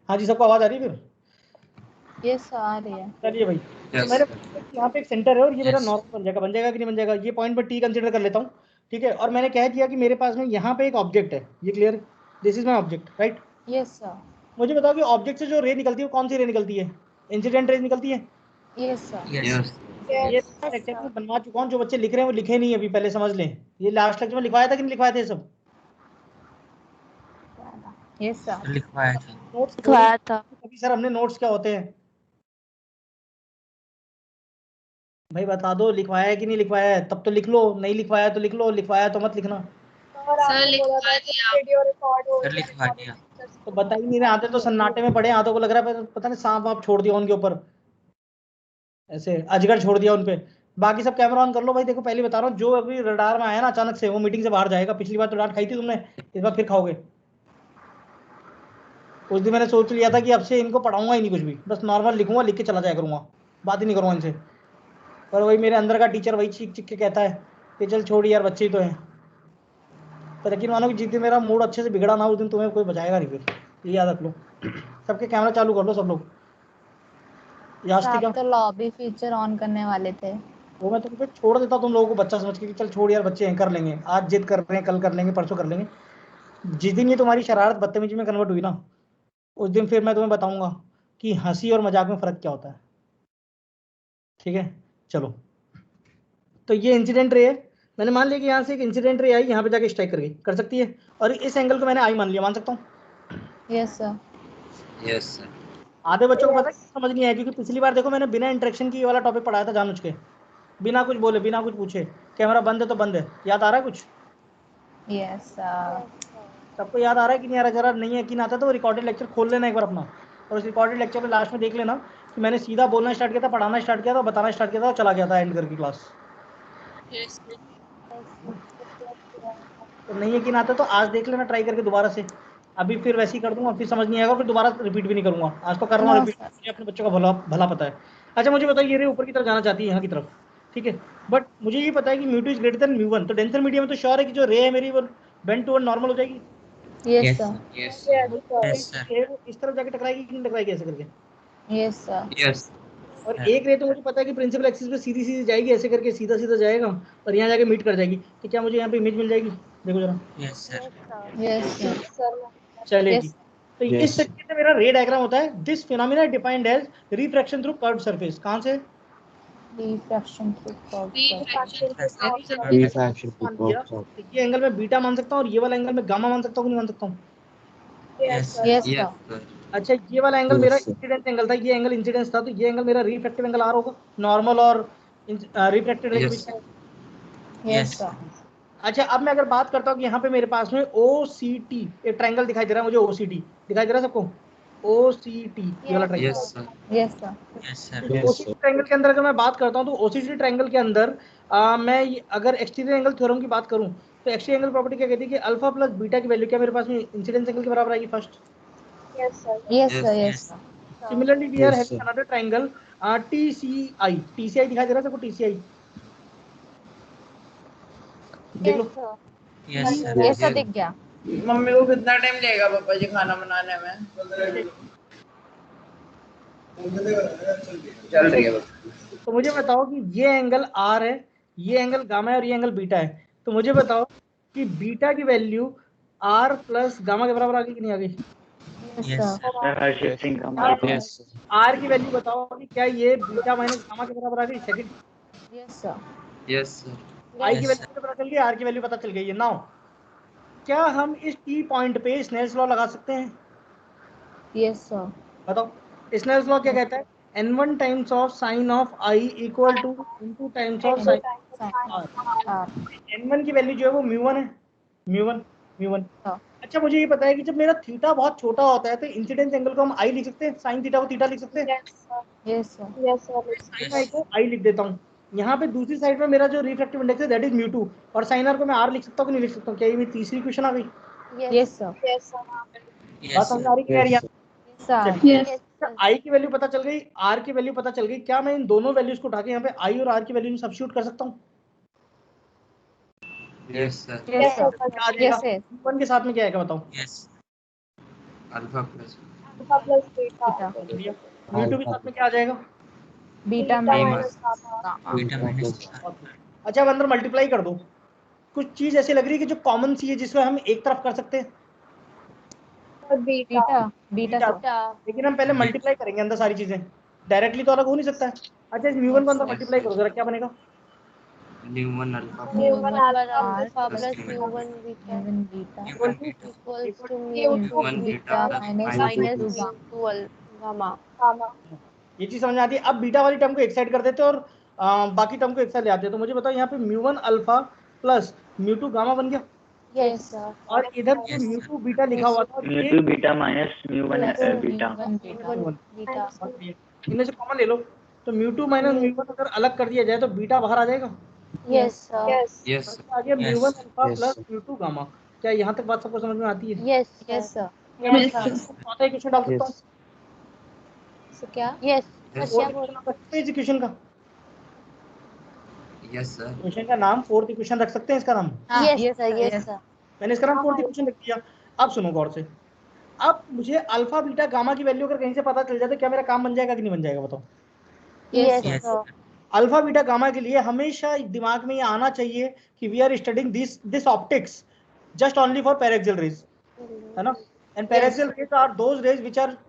हाँ जी, सबको आवाज आ रही है फिर? यस आ रही है। चलिए भाई, तो मैंने यहाँ पे एक सेंटर है और ये मेरा नॉर्मल बन जाएगा कि नहीं बन जाएगा? ये पॉइंट पर टी कंसीडर कर लेता हूँ, ठीक है। और मैंने कह दिया कि मेरे पास में यहाँ पे एक ऑब्जेक्ट है, ये clear? This is my object, right? Yes sir. मुझे बताओ कि ऑब्जेक्ट से जो रे निकलती है वो कौन सी रे निकलती है? इंसिडेंट रेज निकलती है। Yes sir. ये लेक्चर में बनवा चुका हूँ, जो बच्चे लिख रहे हैं वो लिखे नहीं अभी, पहले समझ लें। ये लास्ट लेक्चर में लिखवाया था कि नहीं लिखवाया था ये सब? यस सर लिखवाया था। नोट्स लिखवाया था। अभी सर हमने नोट्स क्या होते हैं भाई बता दो, लिखवाया है कि नहीं लिखवाया है? तब तो लिख लो, नहीं लिखवाया तो लिख लो, लिखवाया तो मत लिखना। सर लिखवा दिया, वीडियो रिकॉर्ड हो रही है, लिखवा दिया। तो बता ही नहीं रहे, आते तो सन्नाटे में पड़े, हाथों को लग रहा है पता नहीं सांप वाप छोड़ दिया उनके ऊपर, ऐसे अजगर छोड़ दिया उनपे। बाकी सब कैमरा ऑन कर लो भाई। देखो पहले बता रहा हूँ, जो अभी रडार में आया ना अचानक से, वो मीटिंग से बाहर जाएगा। पिछली बार तो डांट खाई थी तुमने, इस बार फिर खाओगे। उस दिन मैंने सोच लिया था कि अब से इनको पढ़ाऊंगा ही नहीं कुछ भी, बस नॉर्मल लिखूंगा, लिख के चला जाया करूंगा, बात ही नहीं करूंगा इनसे। पर वही मेरे अंदर का टीचर वही चीख चीख के कहता है कि चल छोड़ यार, बच्चे ही तो हैं। पर यकीन मानो कि जिस दिन मेरा मूड अच्छे से बिगड़ा ना, उस दिन तुम्हें कोई बचाएगा नहीं फिर, ये याद रख लो। सबके कैमरा चालू कर लो सब लोग। यास्तिका, आप तो लॉबी फीचर ऑन करने वाले थे। वो मैं तुम पे छोड़ देता हूँ तुम लोगों को बच्चा समझ के कि चल छोड़ यार, बच्चे हैं कर लेंगे, आज जिद कर रहे हैं, कल कर लेंगे, परसों कर लेंगे। जिस दिन ये तुम्हारी शरारत बदतमीजी में कन्वर्ट हुई ना, उस दिन फिर मैं तुम्हें बताऊंगा कि हंसी और मजाक में फर्क क्या होता है, ठीक है? चलो, तो ये इंसिडेंट रे है। मैंने मान लिया कि यहाँ से एक इंसिडेंट रे आई, यहाँ पे जाके स्ट्राइक कर गई, कर सकती है। और इस एंगल को मैंने आई मान लिया, मान सकता हूँ? Yes sir. Yes sir. आधे बच्चों को पता है समझ नहीं आया, क्योंकि पिछली बार देखो मैंने बिना इंटरेक्शन की ये वाला टॉपिक पढ़ाया था जानबूझ के, बिना कुछ बोले, बिना कुछ पूछे। कैमरा बंद है तो बंद है, याद आ रहा है कुछ? Yes sir. सबको याद आ रहा है कि नहीं आ रहा? जरा नहीं यकीन आता तो रिकॉर्डेड लेक्चर खोल लेना एक बार अपना, और उस रिकॉर्डेड लेक्चर में लास्ट में देख लेना कि मैंने सीधा बोलना स्टार्ट किया था, पढ़ाना स्टार्ट किया था, बताना स्टार्ट किया था और चला गया था एंड करके क्लास। तो नहीं यकीन आता तो आज देख लेना ट्राई करके दोबारा से। अभी फिर वैसे ही कर दूंगा, फिर समझ नहीं आएगा, फिर दोबारा रिपीट भी नहीं करूंगा। आज तो कर रहा हूँ नो रिपीट, सर। मुझे अपने बच्चों का भला भला पता है। अच्छा मुझे बताइए, ये रे ऊपर की तरफ जाना चाहती है, यहाँ की तरफ, ठीक है। बट मुझे ये पता है कि म्यू2 इज ग्रेटर देन म्यू1, तो डेंसर मीडियम में तो श्योर है कि जो रे है मेरी वो बेंड टू नॉर्मल हो जाएगी। Yes yes sir. Sir. Yes sir. Yes sir. वो इस तरफ जाके टकराएगी कि नहीं टकराएगी ऐसे करके? Yes sir. यस। और एक रे तो मुझे पता है कि प्रिंसिपल एक्सिस पे सीधी सीधी जाएगी, ऐसे करके सीधा सीधा जाएगा और यहाँ जाके मीट कर जाएगी। तो क्या मुझे यहाँ पे इमेज मिल जाएगी? देखो जरा। Yes sir. Yes sir. चलेगी। यस। तो इस तरीके से मेरा रे डायग्राम होता है। This phenomena defined as refraction through curved surface. कहाँ से? रिफ्रैक्शन थ्रू रिफ्रैक्शन मान लिया तो ये एंगल में बीटा मान सकता हूँ और ये वाला एंगल में गामा मान सकता हूँ कि नहीं मान सकता हूँ? Yes sir. Yes yes sir. Sir. अच्छा ये वाला एंगल मेरा इंसिडेंस एंगल था, ये एंगल इंसिडेंस था, तो ये एंगल मेरा रिफ्रैक्टिव एंगल आर होगा, नॉर्मल और रिफ्रैक्टेड रे के बीच में। Yes sir. अच्छा अब मैं अगर बात करता हूँ कि यहाँ पे मेरे पास में OCT एक ट्रायंगल दिखाई दे रहा है मुझे, OCT दिखाई दे रहा है सबको? OCT ये वाला triangle. Yes sir. Yes sir. Yes sir. OCT triangle के अंदर अगर मैं बात करता हूँ तो OCT ट्रायंगल के अंदर अगर एक्सटीरियर एंगल थ्योरम की बात करूँ तो एक्सटीरियर एंगल प्रॉपर्टी क्या कहती है कि अल्फा प्लस बीटा की वैल्यू क्या मेरे पास में इंसिडेंस एंगल के बराबर आएगी first. Yes sir. Yes sir. Similarly we are having another triangle TCI। TCI दिखाई दे रहा है सबको? TCI देख लो। Yes sir. यस सर दिख गया। मम्मी को कितना टाइम लगेगा पापा जी खाना बनाने में? चल रही है। तो मुझे बताओ कि ये एंगल R है, ये एंगल गामा है और ये एंगल बीटा है। तो मुझे बताओ कि बीटा की वैल्यू R प्लस गामा के बराबर आ गई कि नहीं आ गई? Yes sir. R की वैल्यू बताओ कि क्या ये बीटा माइनस गामा के बराबर आ गई? Second. Yes sir. Yes sir. I की वैल्यू पता चल गई, R की वैल्यू पता चल गई है। नाउ क्या हम इस T पॉइंट पे स्नेल्स लॉ लगा सकते हैं? Yes sir. बताओ स्नेल्स लॉ क्या कहता है? N1 times of sine of I equal to N2 times of sine R। N1 की वैल्यू जो है वो म्यू1 है, म्यू1। अच्छा मुझे ये पता है कि जब मेरा थीटा बहुत छोटा होता है तो इंसिडेंस एंगल को हम आई लिख सकते हैं, साइन थीटा को थीटा लिख सकते हैं। Yes sir. साइन आई को आई लिख देता हूँ। यहाँ पे दूसरी साइड में मेरा जो रिफ्रैक्टिव इंडेक्स है दैट इज म्यू2, और साइन आर को मैं आर लिख सकता हूँ कि नहीं लिख सकता हूँ? क्या ये मेरी तीसरी क्वेश्चन आ गई? Yes sir. बात समझ आ रही है यार? यस आई की वैल्यू पता चल गई, आर की वैल्यू पता चल गई। क्या मैं इन दोनों वैल्यूज को उठा के यहाँ पे आई और आर की वैल्यू में सब्स्टिट्यूट कर सकता हूँ? Yes sir. Yes sir. क्या आ जाएगा? 1 के साथ में क्या आएगा बताओ? यस। अल्फा प्लस बीटा म्यू2 के साथ में क्या आ जाएगा? Beta minus gamma beta minus अच्छा अब अंदर मल्टीप्लाई कर दो, कुछ चीज ऐसी लग रही है कि जो कॉमन सी है जिसको हम एक तरफ कर सकते हैं। बीटा बीटा लेकिन हम पहले मल्टीप्लाई करेंगे अंदर सारी चीजें, डायरेक्टली तो अलग हो नहीं सकता है। अच्छा इस म्यू1 को अंदर मल्टीप्लाई करो जरा, क्या बनेगा? न्यूमन अल्फा न्यूमन अल्फा प्लस प्लस न्यूमन beta equal to equals to म्यू2 बीटा माइनस म्यू2 गामा। ये चीज समझ में आती है। अब बीटा वाली टर्म को एक साइड कर देते हैं और बाकी टर्म को एक साइड ले आते हैं। तो मुझे बताओ यहाँ पे म्यू1 अल्फा प्लस म्यू2 गामा बन गया। Yes sir. और इधर जो म्यू2 बीटा लिखा हुआ था म्यू2 बीटा माइनस म्यू1 बीटा। बीटा इनमें से कॉमन ले लो, तो म्यू2 माइनस म्यू1 अगर अलग कर दिया जाए तो बीटा बाहर आ जाएगा। Yes sir. यस आ गया म्यू1 अल्फा प्लस म्यू2 गामा। क्या यहाँ तक बात सबको समझ में आती है? Yes yes sir. चौथा इक्वेशन डाल सकता हूँ। क्या? यस इस इक्वेशन का यस सर इक्वेशन का नाम फोर्थ इक्वेशन रख सकते हैं इसका नाम। Yes sir yes sir. मैंने इसका नाम फोर्थ इक्वेशन रख दिया। अब सुनो गौर से, अब मुझे अल्फा बीटा गामा की वैल्यू अगर कहीं से पता चल जाए तो क्या मेरा काम बन जाएगा कि नहीं बन जाएगा बताओ? Yes yes sir. Alpha beta gamma के लिए हमेशा दिमाग में ये आना चाहिए कि we are studying this optics just only for paraxial rays, है ना? And paraxial rays are those rays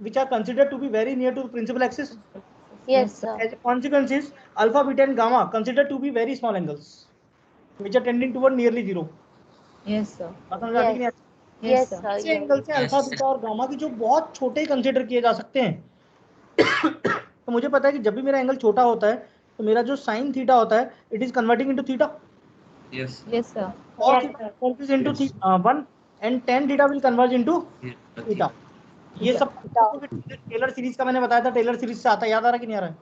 which are considered to be very near to the principal axis. Yes sir. As a consequence is alpha beta and gamma considered to be very small angles which are tending toward nearly zero. Yes sir. बात समझ आती कि नहीं आती? Yes sir. ऐसे angle से alpha beta और gamma की जो बहुत छोटे कंसीडर किए जा सकते हैं तो मुझे पता है कि जब भी मेरा एंगल छोटा होता है तो मेरा जो साइन थीटा होता है it is converting into theta. Yes Yes sir. और theta converts into 1 and tan theta will converge into theta. ये सब टेलर सीरीज का मैंने बताया था, टेलर सीरीज से आता है, याद आ रहा है कि नहीं आ रहा है?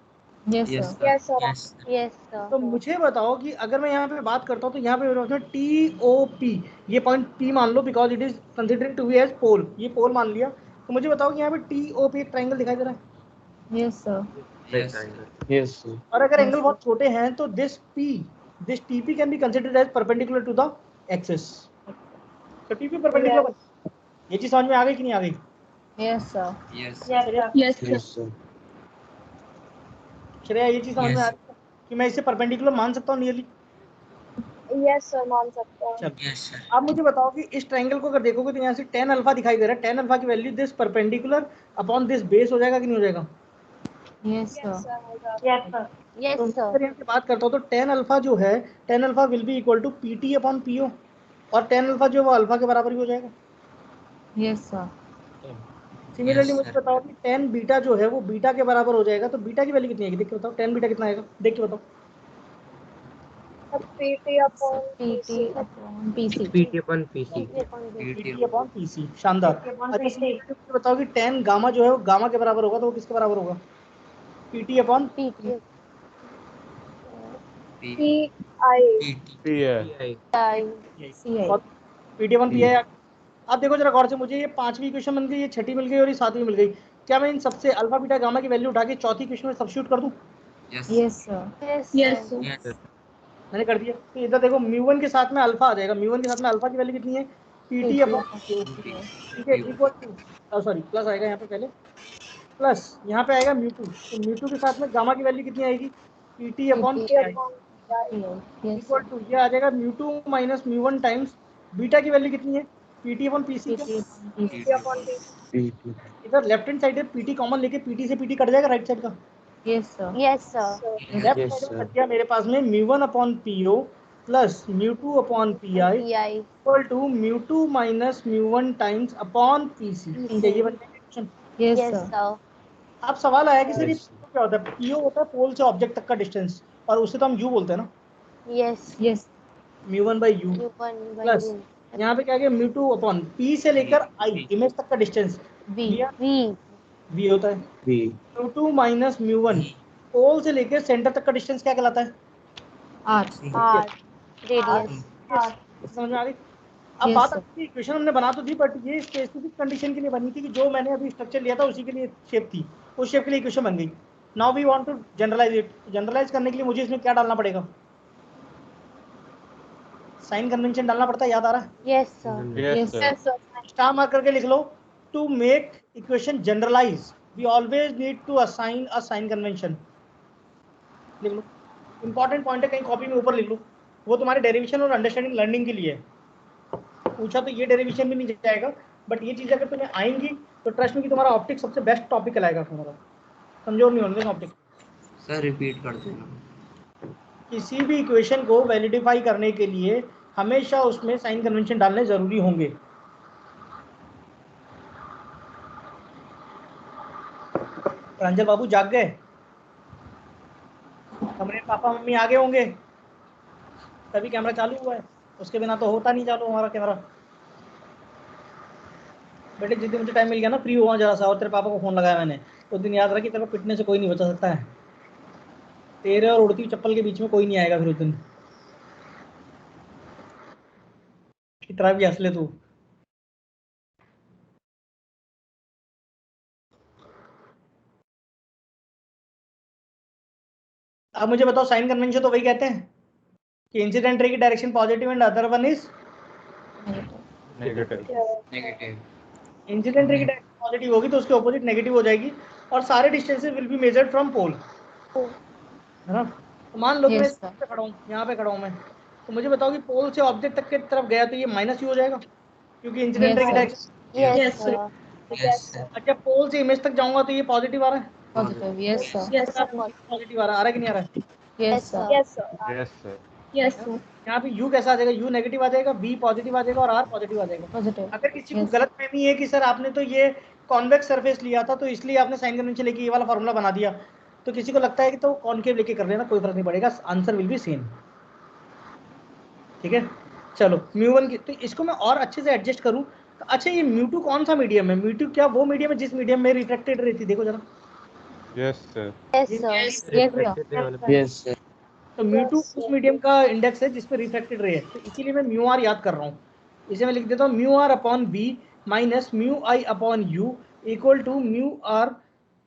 Yes yes sir. Sir Yes sir. तो मुझे बताओ कि अगर मैं यहाँ पे बात करता हूँ तो यहाँ पे TOP, ये पॉइंट P मान लो because it is considering to be as pole, ये पोल मान लिया। तो मुझे बताओ कि यहाँ पे TOP एक ट्राइंगल दिखाई दे रहा है। Yes sir. यस और अगर एंगल बहुत छोटे हैं तो this TP can be considered as perpendicular to the axis. तो TP परपेंडिकुलर, ये चीज समझ में आ गई कि नहीं आ गई? Yes sir. यस श्रेया ये चीज समझ में आ रही है कि मैं इसे परपेंडिकुलर मान सकता हूँ नियरली? यस सर मान सकते हैं। चलो यस सर अब मुझे बताओ कि इस ट्रायंगल को अगर देखोगे तो यहाँ से tan अल्फा दिखाई दे रहा है, tan अल्फा की value this perpendicular upon this base हो जाएगा कि नहीं हो जाएगा? Yes sir. Yes sir. Yes तो sir. अगर यहाँ से बात करता हूँ तो tan अल्फा जो है, tan alpha will be equal to PT upon PO, और tan अल्फा जो है वो अल्फा के बराबर ही हो जाएगा। Yes sir. सिमिलरली Yes, मुझे sir. बताओ कि tan बीटा जो है वो बीटा के बराबर हो जाएगा, तो बीटा की वैल्यू कितनी आएगी देख के बताओ, tan बीटा कितना आएगा देख के बताओ। PT upon PT upon PC. PT upon PC PT upon PC, शानदार। अच्छा similarly मुझे बताओ कि tan गामा जो है वो गामा के बराबर होगा, तो वो किसके बराबर होगा? PT upon PT. PI। PT CI. PT upon PI। अब देखो जरा गौर से, मुझे ये पांचवी इक्वेशन बन गई, ये छठी मिल गई और ये सातवीं मिल गई। क्या मैं इन सबसे अल्फा बीटा गामा की वैल्यू उठा के चौथी इक्वेशन में सब्स्टिट्यूट कर दूं? Yes Yes sir. Yes sir. Yes मैंने कर दिया। तो इधर देखो म्यू1 के साथ में अल्फा आ जाएगा, म्यू1 के साथ में अल्फा की वैल्यू कितनी है? PT अपॉन, ठीक है, इक्वल टू, सॉरी प्लस आएगा यहाँ पे पहले, प्लस यहाँ पे आएगा म्यू2, तो म्यू2 के साथ में गामा की वैल्यू कितनी आएगी? PT upon Yes equal sir. To, ये आ जाएगा म्यू2 माइनस म्यू1 टाइम्स बीटा की वैल्यू कितनी है? PT upon PC। PT upon PC. इधर लेफ्ट हैंड साइड है, PT कॉमन लेके PT से PT कट जाएगा राइट साइड का। Yes sir. Yes sir. Left side में बच गया मेरे पास में म्यू1 अपॉन PO प्लस म्यू2 अपॉन PI इक्वल टू म्यू2 माइनस म्यू1 टाइम्स अपॉन PC। ये बन जाएगा equation. Yes yes sir. Sir. अब सवाल आया कि सर ये PO क्या होता है? PO होता है पोल से ऑब्जेक्ट तक का डिस्टेंस, और उसे तो हम U बोलते हैं ना, यस Yes. म्यू1 बाई U प्लस यहाँ पे क्या गया म्यू2 अपॉन P से लेकर I इमेज तक का डिस्टेंस V. V होता है, म्यू2 माइनस म्यू1 पोल से लेकर सेंटर तक का डिस्टेंस क्या कहलाता है? R. R radius. समझ में आ गई? अब Yes, बात sir. आती है, इक्वेशन हमने बना तो दी बट ये स्पेसिफिक कंडीशन के लिए बनी थी कि जो मैंने अभी स्ट्रक्चर लिया था उसी के लिए शेप थी, उस शेप के लिए इक्वेशन बन गई। Now we want to generalise it. Generalise करने के लिए मुझे इसमें क्या डालना पड़ेगा? साइन कन्वेंशन डालना पड़ता है, याद आ रहा है? Yes sir. Yes sir. Yes sir. Star mark करके लिख लो, to make equation generalize, we always need to assign a sign convention. लिख लो, इंपॉर्टेंट पॉइंट है, कहीं कॉपी में ऊपर लिख लो, वो तुम्हारे डेरिवेशन और अंडरस्टैंडिंग लर्निंग के लिए है. पूछा तो ये डेरिवेशन भी नहीं जाएगा, बट ये चीज़ अगर तुम्हें आएंगी तो ट्रस्ट में कि तुम्हारा ऑप्टिक्स सबसे बेस्ट टॉपिक कहलाएगा तुम्हारा. कमजोर नहीं होने देना ऑप्टिक्स. सर रिपीट कर देना. किसी भी इक्वेशन को वैलिडिफाई करने के लिए हमेशा उसमें साइन कन्वेंशन डालने जरूरी होंगे. प्रांजल बाबू जाग गए? कमरे में पापा मम्मी आगे होंगे तभी कैमरा चालू हुआ है, उसके बिना तो होता नहीं चालू हमारा कैमरा. बेटे जिस दिन मुझे टाइम मिल गया ना फ्री हुआ जरा सा, और तेरे पापा को फोन लगाया मैंने, उस दिन याद रहा कि तेरे को पिटने से कोई नहीं बचा सकता है. तेरे और उड़ती हुई चप्पल के बीच में कोई नहीं आएगा फिर उस दिन. कितना भी हंस ले तू. अब मुझे बताओ, साइन कन्वेंशन तो वही कहते हैं कि इंसिडेंट रे की direction positive and other one is negative. Incident ray की डायरेक्शन पॉजिटिव होगी तो उसके ऑपोजिट नेगेटिव हो जाएगी, और सारे distances will be measured from pole, है ना. तो मान लो मैं पे खड़ा हूँ, यहाँ पे खड़ा हूँ मैं, तो मुझे बताओ कि पोल से ऑब्जेक्ट तक के तरफ गया तो ये माइनस यू हो जाएगा क्योंकि इंसिडेंट रे की direction. Yes, sir. Yes sir. अच्छा पोल से इमेज तक जाऊंगा तो ये पॉजिटिव आ रहा है, Positive. Yes, sir. पॉजिटिव आ रहा है कि नहीं आ रहा है. Yes, sir. Yes, sir. Yes, sir. Yes, sir. यहाँ पे u कैसा आ जाएगा, u नेगेटिव आ जाएगा, b पॉजिटिव आ जाएगा और r पॉजिटिव आ जाएगा. Positive. अगर किसी को Yes. गलत फहमी है कि सर आपने तो ये कॉन्वेक्स सरफेस लिया था तो इसलिए आपने साइन कन्वेंशन लेके ये वाला फार्मूला बना दिया, तो किसी को लगता है कि तो कॉनकेव लेके कर लेना, कोई फर्क नहीं पड़ेगा, आंसर विल बी सेम. ठीक है. चलो μ1 की, तो इसको मैं और अच्छे से एडजस्ट करूँ. तो अच्छा ये μ2 कौन सा मीडियम है? μ2 क्या वो मीडियम है जिस मीडियम में रिफ्रैक्टेड रहती, देखो जरा. Yes, sir. Yes, sir. Yes, sir. Yes sir. तो μ2 उस मीडियम का इंडेक्स है जिसपे रिफ्रैक्टेड रे है, तो इसीलिए मैं μr याद कर रहा हूँ. इसे मैं लिख देता हूँ μr upon b minus μi upon u equal to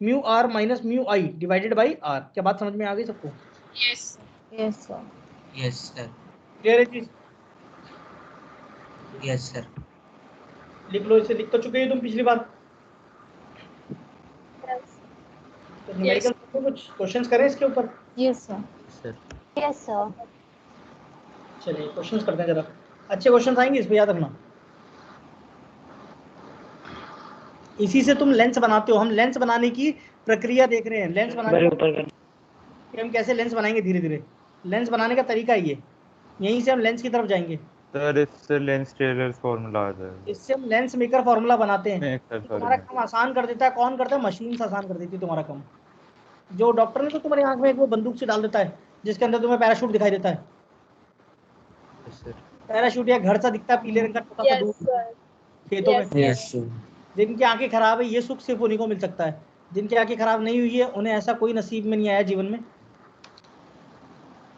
μr minus μi divided by r. क्या बात समझ में आ गई सबको? Yes, sir. Yes sir. Clear है चीज? Yes sir. लिख लो, इसे लिख तो चुके हो तुम पिछली बार. तो न्यूमेरिकल कुछ क्वेश्चंस करें इसके ऊपर. Yes, sir. Yes, sir. चलिए क्वेश्चंस करते हैं जरा. अच्छे क्वेश्चंस आएंगे इस पे, याद रखना. इसी से तुम लेंस बनाते हो. हम लेंस बनाने की प्रक्रिया देख रहे हैं. लेंस बनाने कि हम कैसे लेंस बनाएंगे धीरे धीरे. लेंस बनाने का तरीका ये, यहीं से हम लेंस की तरफ जाएंगे. सर इससे लेंस टेलर फॉर्मूला आ जाएगा. इससे हम लेंस मेकर फार्मूला बनाते हैं. मेकर तुम्हारा काम आसान कर देता है. कौन करता है? मशीन आसान कर देती है तुम्हारा काम. जो डॉक्टर ने तो तुम्हारी आंख में एक वो बंदूक से डाल देता है जिसके अंदर तुम्हें पैराशूट दिखाई देता है. पैराशूट या घर सा दिखता है पीले रंग का छोटा सा दूर खेतों में. Yes sir. जिनकी आंखें खराब है ये सुख सिर्फ उन्हीं को मिल सकता है. जिनकी आंखें खराब नहीं हुई है उन्हें ऐसा कोई नसीब में नहीं आया जीवन में.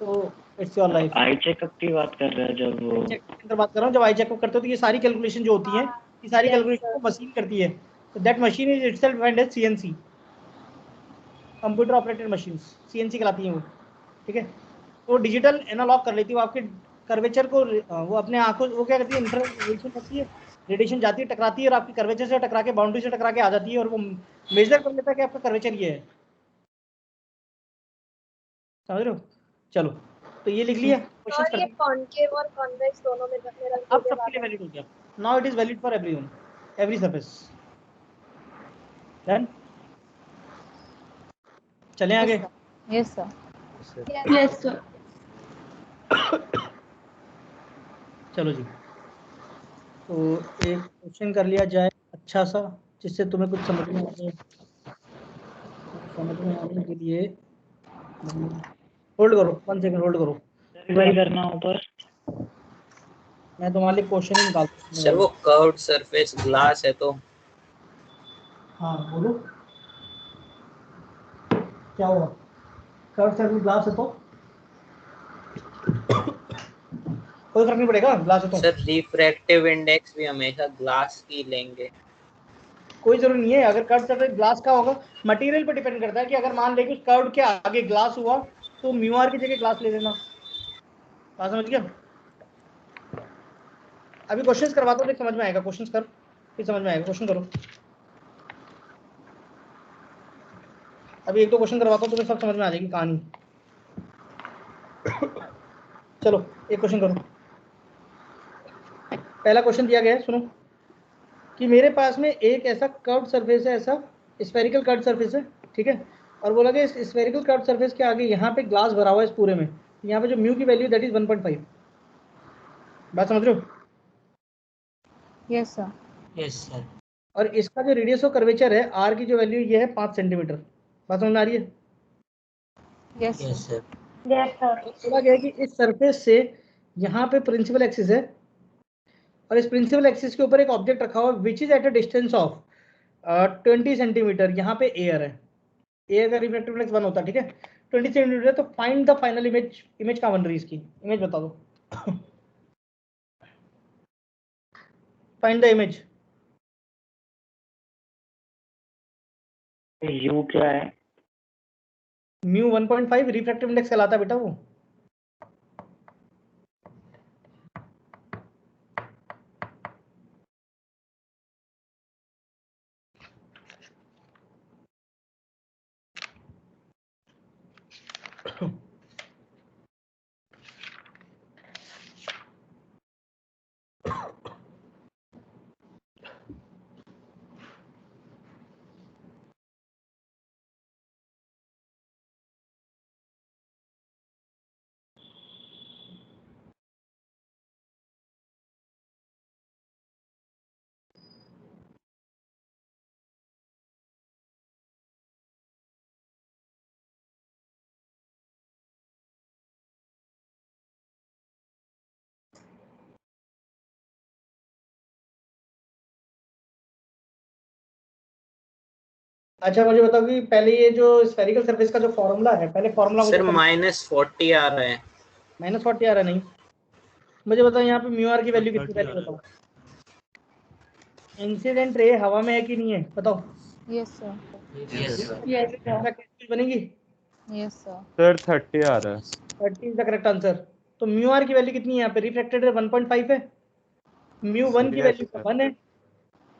तो it's your life. Eye checkup की बात कर रहे हैं जब वो अंदर बात कर रहा हूँ. जब आई चेकअप करते हो तो ये सारी कैलकुलेशन जो होती है, ये सारी कैलकुलेशन को मशीन करती है. तो that machine is itself defined as CNC, computer operated machines. CNC कहलाती हैं वो. ठीक है. तो डिजिटल एनालॉग कर लेती है वो आपके कर्वेचर को. वो अपने आंखों वो क्या करती है, इंफ्रारेडिएशन करती है, रेडिएशन जाती है, टकराती है और आपकी कर्वेचर से टकरा के, बाउंड्री से टकरा के आ जाती है और वो मेजर कर लेता है कि आपका कर्वेचर ये है. समझ रहे हो? चलो तो ये लिख लिया. और ये कॉनकेव और कॉन्वेक्स दोनों में मेरा अब सबके लिए वैलिड हो गया. Now it is valid for everyone, every surface. Done. चलें आगे. Yes, sir. Yes, sir. चलो जी. तो एक क्वेश्चन कर लिया जाए अच्छा सा जिससे तुम्हें कुछ समझ में आए. समझ में आने के लिए होल्ड करो, 1 सेकंड होल्ड करो. रिवाइज करना ऊपर. मैं तुम्हारे लिए क्वेश्चन ही निकालता हूँ. सर वो कर्व्ड सरफेस ग्लास है तो. हाँ बोलो क्या हुआ? कर्व सर्फेस ग्लास है तो कोई फर्क नहीं पड़ेगा. ग्लास है तो सर रिफ्रैक्टिव इंडेक्स भी हमेशा ग्लास की लेंगे. कोई जरूरी नहीं है. अगर कर्व सर्फेस ग्लास का होगा, मटेरियल पर डिपेंड करता है कि अगर मान ले कि उस कर्व के आगे ग्लास हुआ तो म्यूआर की जगह ग्लास ले लेना. बात समझ गया? अभी क्वेश्चंस करवाता हूँ, देख समझ में आएगा. क्वेश्चंस कर. फिर समझ में आएगा। क्वेश्चन करो। अभी एक दो क्वेश्चन करवाता हूँ, तुम्हें सब समझ में आ जाएगी कहानी। चलो एक क्वेश्चन करो। पहला क्वेश्चन दिया गया है, सुनो कि मेरे पास में एक ऐसा कर्व सरफेस है, ऐसा स्फेरिकल कर्व सरफेस है, ठीक है, और बोला कि इस स्फेरिकल कर्व सरफेस के आगे यहाँ पे ग्लास भरा हुआ है इस पूरे में, यहाँ पे जो म्यू की वैल्यू दैट इज 1.5। बात समझ रहे हो? Yes, sir. Yes sir. और इसका जो रेडियस ऑफ कर्वेचर है आर की जो वैल्यू ये है 5 सेंटीमीटर। बात समझ में आ रही है? Yes, yes sir. Sir. Yes, sir. बोला गया है कि इस सरफेस से यहाँ पे प्रिंसिपल एक्सिस है और इस प्रिंसिपल एक्सिस के ऊपर एक ऑब्जेक्ट रखा हुआ है विच is at a distance of 20 centimetre. यहाँ पे एयर है, एयर का रिफ्रैक्टिव इंडेक्स 1 होता है, ठीक है, 20 सेंटीमीटर। तो find the final image. Image कहाँ बन रही है इसकी? इमेज बता दो। Find the image. यू क्या है? म्यू 1.5 रिफ्रैक्टिव इंडेक्स कहलाता है बेटा वो। अच्छा मुझे बताओ कि पहले ये जो स्फेरिकल सरफेस का जो फॉर्मूला है, पहले फॉर्मूला सर मुझे -40 आ रहा है। -40 आ रहा नहीं। मुझे बताओ यहाँ पे म्यू आर की वैल्यू कितनी पहले बताओ। इंसिडेंट रे हवा में है कि नहीं है बताओ। Yes, sir. Yes sir. Yes, sir. कैसे बनेगी? Yes, sir. सर 30 आ रहा है। 30 इज द करेक्ट आंसर। तो म्यू आर की वैल्यू कितनी है यहाँ पे? रिफ्रैक्टेड रे 1.5 है, म्यू 1 की Yes, वैल्यू sir. 1 है,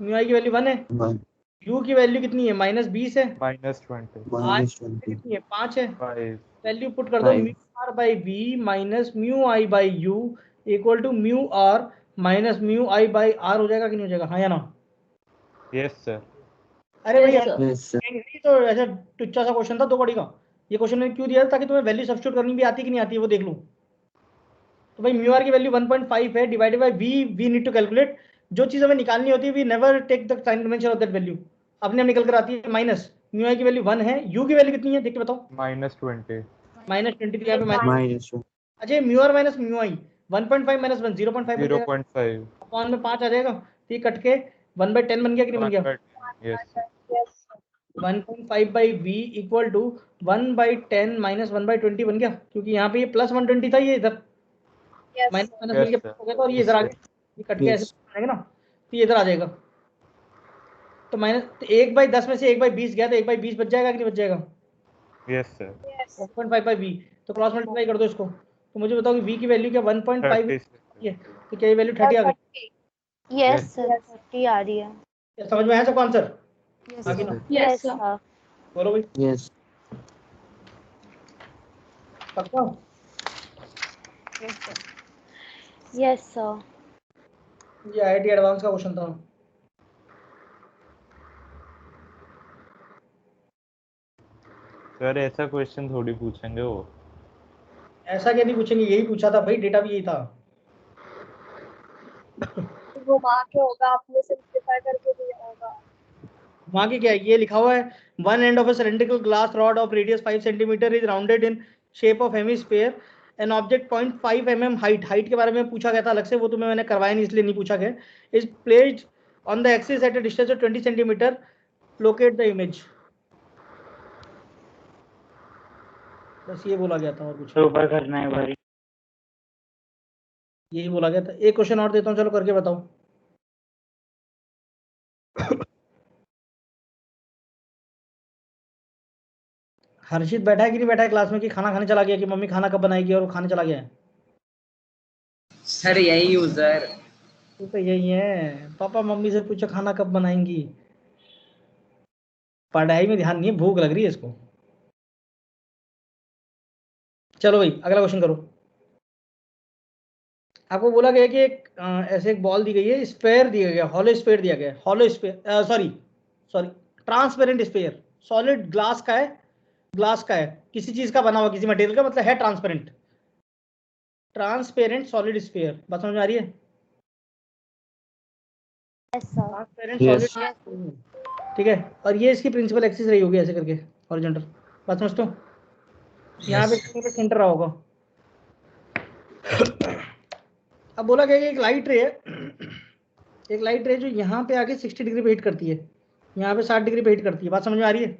म्यू आई की वैल्यू 1 है, यू की वैल्यू कितनी है? -20 है, आर कितनी है? 5 है। -20 वैल्यू पुट कर दो, mu R by V minus mu I by U equal to mu R minus mu I by R हो जाएगा कि नहीं हो जाएगा? हाँ या ना? Yes sir. अरे भाई Yes, sir. ये तो ऐसा टुच्चा सा क्वेश्चन था 2 पढ़ी का। ये क्वेश्चन मैंने क्यों दिया था? ताकि तुम्हें वैल्यू सब्स्टिट्यूट करनी भी आती कि नहीं आती है वो देख लो। तो भाई म्यू आर की वैल्यू 1.5 है, divided by we need to calculate. जो चीज हमें निकालनी होती है we never take the sign convention of that value, अपने आप निकल कर आती है। माइनस म्यू आई की वैल्यू 1 है, यू की वैल्यू कितनी है देख के बताओ? -20 -20। यहाँ पे माइनस, अच्छा mu R minus mu I 1.5 minus 1 0.5 बन जाएगा, 0.5 अपॉन में 5 आ जाएगा, तो ये कट के 1/10 बन गया कि नहीं बन गया? Yes sir. Yes. 1.5 by V equal to 1/10 minus 1/20 बन गया, क्योंकि यहाँ पे ये प्लस 120 था, ये इधर Yes. माइनस माइनस Yes, मिलके sir. हो गया था और ये इधर आ गया, ये कट के ऐसे आएगा ना, तो ये इधर आ जाएगा। तो माइनस 1/10 में से 1/20 गया तो 1/20 बच जाएगा कि नहीं बच जाएगा? Yes sir. Yes. 1.5 by V, तो क्रॉस मल्टीप्लाई कर दो इसको। तो मुझे बताओ कि वी की वैल्यू क्या 1.5 30 है, तो क्या ये वैल्यू 30 आ गई? Yes, sir. 30 आ रही है. क्या समझ में आया सबको आंसर? Yes, आगे sir. ना Yes, sir. बोलो भाई। Yes. पक्का? Yes, sir. Yes, sir. ये आईआईटी एडवांस का क्वेश्चन था। सर ऐसा क्वेश्चन थोड़ी पूछेंगे वो। ऐसा क्या नहीं पूछेंगे, यही पूछा था भाई, डेटा भी यही था। घुमा के होगा, आपने सिंप्लीफाई करके दिया होगा. वहाँ की क्या है? ये लिखा हुआ है one end of a cylindrical glass rod of radius 5 centimetre is rounded in shape of hemisphere an object 0.5 mm height के बारे में पूछा गया था अलग से, वो तुम्हें मैंने करवाया नहीं इसलिए नहीं पूछा गया। Is placed on the axis at a distance of 20 centimetre, locate the image. बस ये बोला गया था और कुछ ऊपर करना है भाई। यही बोला गया था। एक क्वेश्चन और देता हूँ, चलो करके बताओ। हर्षित बैठा है कि नहीं बैठा है क्लास में, कि खाना खाने चला गया, कि मम्मी खाना कब बनाएगी और वो खाने चला गया है? सर यही यूजर तो यही है, पापा मम्मी से पूछो खाना कब बनाएंगी। पढ़ाई में ध्यान नहीं है, भूख लग रही है इसको। चलो भाई अगला क्वेश्चन करो। आपको बोला गया कि एक ऐसे एक बॉल दी गई है, स्फेयर दिया गया, हॉलो स्फेयर दिया गया, hollow sphere sorry sorry transparent sphere, solid glass का है, ग्लास का है, किसी चीज का बना हुआ, किसी मटेरियल का, मतलब है ट्रांसपेरेंट, ट्रांसपेरेंट सॉलिड स्फेयर। बात समझ में आ रही है? Yes, sir. Transparent Yes. Solid, ठीक है। और ये इसकी प्रिंसिपल एक्सिस रही होगी ऐसे करके, हॉरिजॉन्टल। बात समझते हो? यहाँ Yes. पे सेंटर रहा होगा। अब बोला गया कि एक लाइट रे है, एक लाइट रे जो यहाँ पे आके 60 डिग्री पे हिट करती है, यहाँ पे 60 डिग्री पे हिट करती है। बात समझ में आ रही है?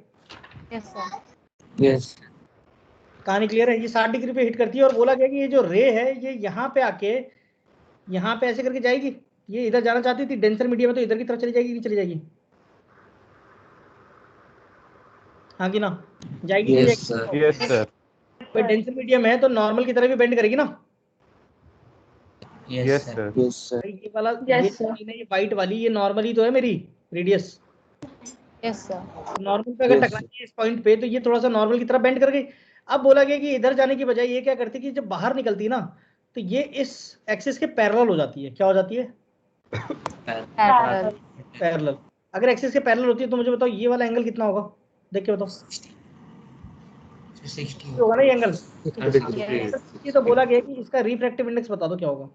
Yes, sir. Yes. कहानी क्लियर है? ये 60 डिग्री पे हिट करती है और बोला गया कि ये जो रे है ये यहाँ पे आके, यहाँ पे ऐसे करके जाएगी। ये इधर जाना चाहती थी डेंसर मीडियम में, तो इधर की तरफ चली जाएगी कि चली जाएगी? हाँ कि ना? जाएगी कि Yes, नहीं sir. जाएगी? Yes, sir. भाई डेंसर मीडियम है तो नॉर्मल की तरह भी बेंड करेगी ना? Yes, Yes, sir. sir. Yes, sir. भाई ये वाला, Yes, ये sir. लाइन है, ये वाइट वाली, ये नॉर्मली तो है मेरी रेडियस। Yes, sir. नॉर्मल पे अगर Yes, टकराई है इस पॉइंट पे, तो ये थोड़ा सा नॉर्मल की तरह बेंड कर गई। अब बोला गया कि इधर जाने की बजाय ये क्या करती है कि जब बाहर निकलती है ना, तो ये इस एक्सिस के पैरेलल हो जाती है। क्या हो जाती है? Parallel. पैरेलल। अगर एक्सिस के पैरेलल होती है तो मुझे बताओ ये वाला एंगल कितना होगा? देख के बताओ। 60 ये होगा ना ये एंगल? 100 Yes. degrees. ये तो बोला गया कि इसका रिफ्रैक्टिव इंडेक्स बता दो क्या होगा।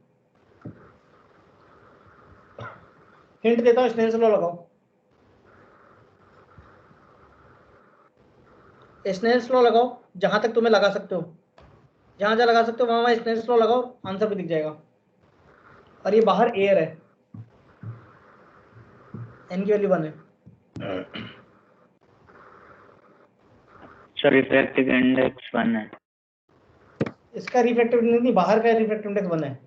हिंट देता हूँ, स्नेल्स लॉ लगाओ। स्नेल्स लॉ लगाओ, जहां तक तुम्हें लगा सकते हो, जहां जहां लगा सकते हो वहां वहां स्नेल्स लॉ लगाओ, आंसर भी दिख जाएगा। और ये बाहर एयर है, एन की वैल्यू 1 है। सर रिफ्रैक्टिव इंडेक्स 1 है। इसका रिफ्रैक्टिव इंडेक्स नहीं, बाहर का रिफ्रैक्टिव इंडेक्स 1 है।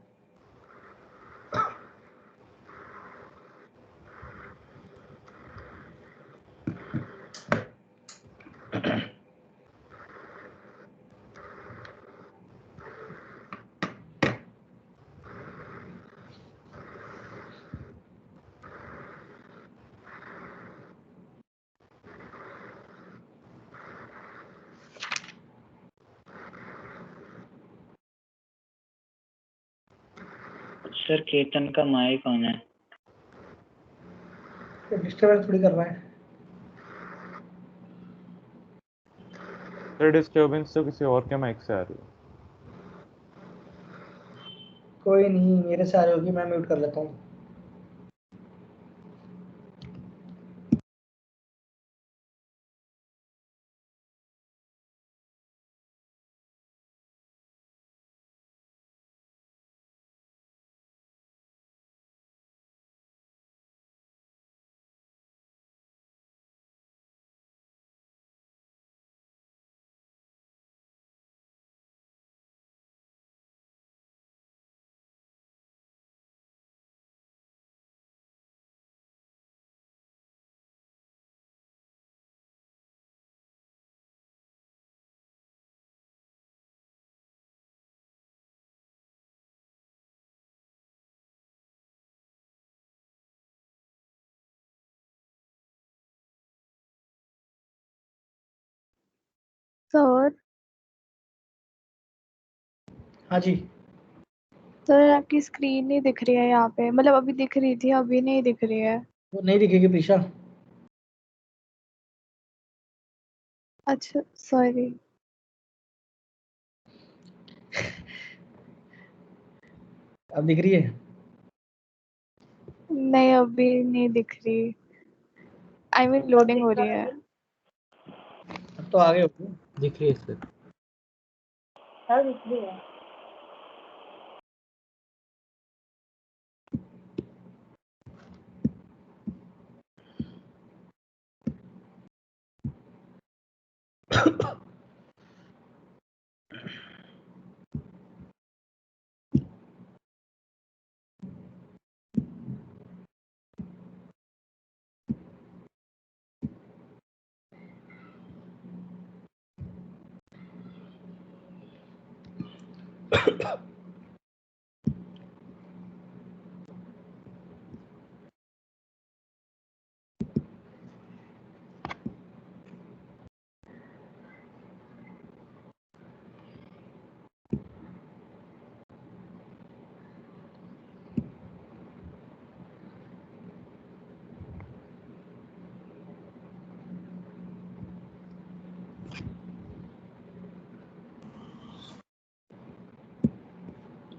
सर केतन का माइक कौन है? डिस्टर्बेंस थोड़ी कर रहा है। सर डिस्टर्बेंस तो किसी और के माइक से आ रही है। कोई नहीं, मेरे से आ रही होगी, मैं म्यूट कर लेता हूँ। सर हाँ जी। सर आपकी स्क्रीन नहीं दिख रही है यहाँ पे, मतलब अभी दिख रही थी, अभी नहीं दिख रही है। वो नहीं दिखेगी प्रीशा। अच्छा सॉरी। अब दिख रही है? नहीं अभी नहीं दिख रही, आई मीन लोडिंग हो रही है। अब तो आगे होगी। दिख रही है सर। हाँ दिख रही है।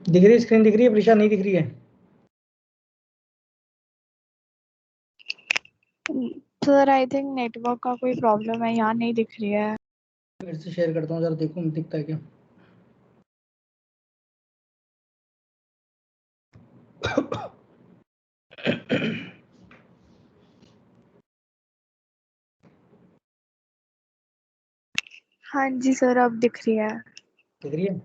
दिख रही है स्क्रीन, दिख रही है प्रीशा? नहीं दिख रही है? सर आई थिंक नेटवर्क का कोई प्रॉब्लम है, यहाँ नहीं दिख रही है। फिर से शेयर करता हूँ, जरा देखो दिखता है क्या। हाँ जी सर, अब दिख रही है। दिख रही है?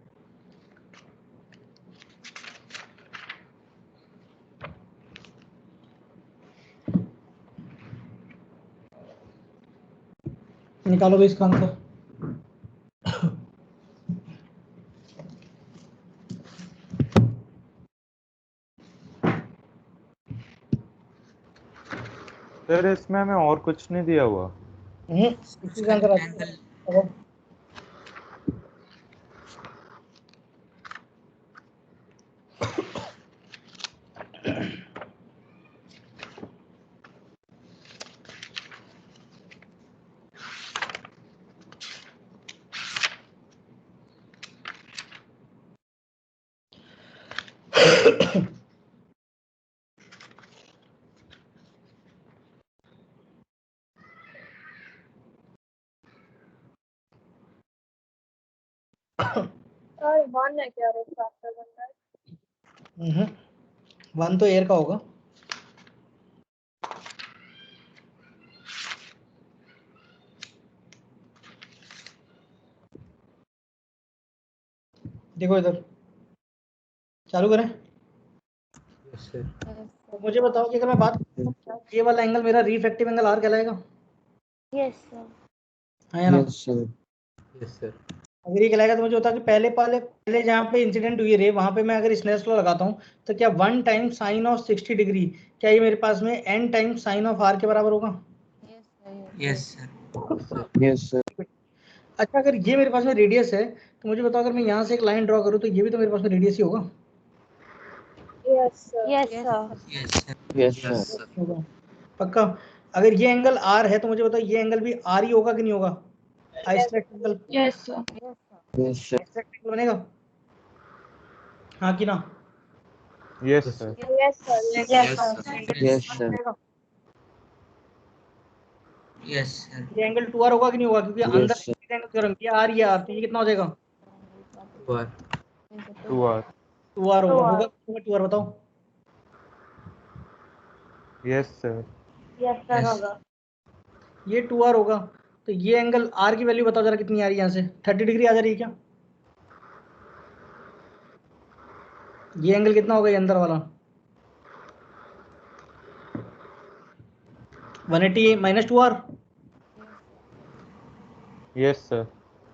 निकालो भाई इसका आंसर। सर इसमें हमें और कुछ नहीं दिया हुआ। इसी का आंसर आ जाएगा। सर 1 है क्या रेट फैक्टर बनता है? 1 तो एयर का होगा। देखो इधर, चालू करें? तो मुझे बताओ कि अगर मैं बात करूं, क्या ये वाला एंगल मेरा रिफ्रैक्टिव एंगल आर कहलाएगा? Yes sir. हाँ या ना? Yes sir. Yes sir. अगर ये कहलाएगा तो मुझे बताओ कि पहले जहाँ पे इंसिडेंट हुई रे, वहां पे मैं अगर स्नेल्स लॉ लगाता हूँ तो क्या 1 टाइम साइन ऑफ 60 डिग्री, क्या ये मेरे पास में n time sine of r के बराबर होगा? Yes sir. Yes sir. अच्छा, अगर ये मेरे पास में रेडियस है तो मुझे बताओ, अगर मैं यहाँ से एक लाइन ड्रॉ करूँ तो ये भी तो मेरे पास में रेडियस ही होगा। Yes sir. Yes sir. Yes sir. Yes sir. होगा पक्का? अगर ये एंगल r है तो मुझे बताओ ये एंगल भी r ही होगा कि नहीं होगा? Isolate angle, yes sir. Yes sir. Isolate angle बनेगा, हाँ कि ना? Yes sir. Yes sir. Yes sir. Yes sir. Yes sir. ये एंगल 2r होगा कि नहीं होगा? क्योंकि अंदर यस सर। एंगल थ्योरम ये r ये r, तो ये कितना हो जाएगा? 2R। 2r होगा 2r बताओ। Yes sir. यस सर होगा। ये 2r होगा, तो ये एंगल r की वैल्यू बताओ जरा कितनी आ रही है? यहाँ से 30 डिग्री आ जा रही है क्या? ये एंगल कितना होगा ये अंदर वाला? 180 minus 2r। Yes sir.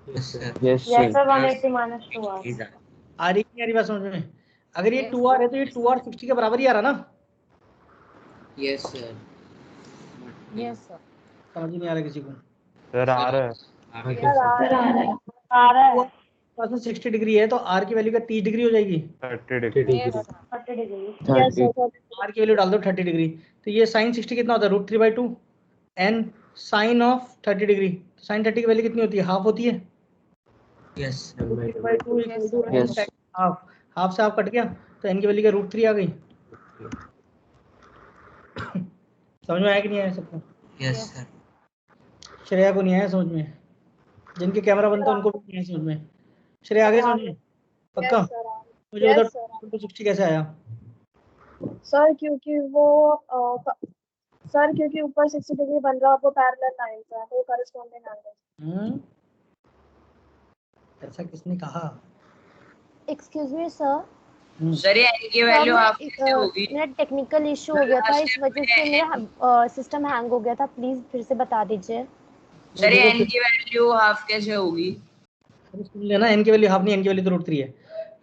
Yes sir. Yes yes sir. Sir 180 minus 2 आ रही नहीं आ रही बात समझ में? अगर ये 2r है तो ये 2r 60 के बराबर ही आ रहा ना? Yes sir. Yes sir. समझ ही नहीं आ रहा किसी को। सर आ रहा है। सर आ रहा है। आ रहा है। पास में 60 डिग्री है तो r की वैल्यू का 30 डिग्री हो जाएगी। 30 degree. Yes sir 30 degree. Yes 30। Sir. r की वैल्यू डाल दो 30 डिग्री, तो ये साइन 60 कितना होता है? √3/2 n sine of 30 degree. Sine 30 की वैल्यू कितनी होती है? हाफ होती है। Yes √3/2 equal to Yes. n half, half से हाफ कट गया तो n की वैल्यू का √3 आ गई। समझ में आया कि नहीं आया सबको? Yes sir. श्रेया को नहीं आया समझ में? जिनके कैमरा बनता है उनको भी नहीं आया समझ में? श्रेया आगे समझ में? पक्का? Yes sir. मुझे यस बताओ 60 कैसे आया? सर क्योंकि वो सर क्योंकि ऊपर 60 डिग्री बन रहा है, वो पैरेलल लाइन है तो करस्पॉन्डिंग एंगल। ऐसा किसने कहा? Excuse me sir. सर ये n की वैल्यू हाफ कैसे होगी? मेरा टेक्निकल इशू हो गया था, इस वजह से मेरा सिस्टम हैंग हो गया था, प्लीज फिर से बता दीजिए। सर ये n की वैल्यू हाफ कैसे होगी? सुन लेना, n की वैल्यू हाफ नहीं, n की वैल्यू तो √3 है।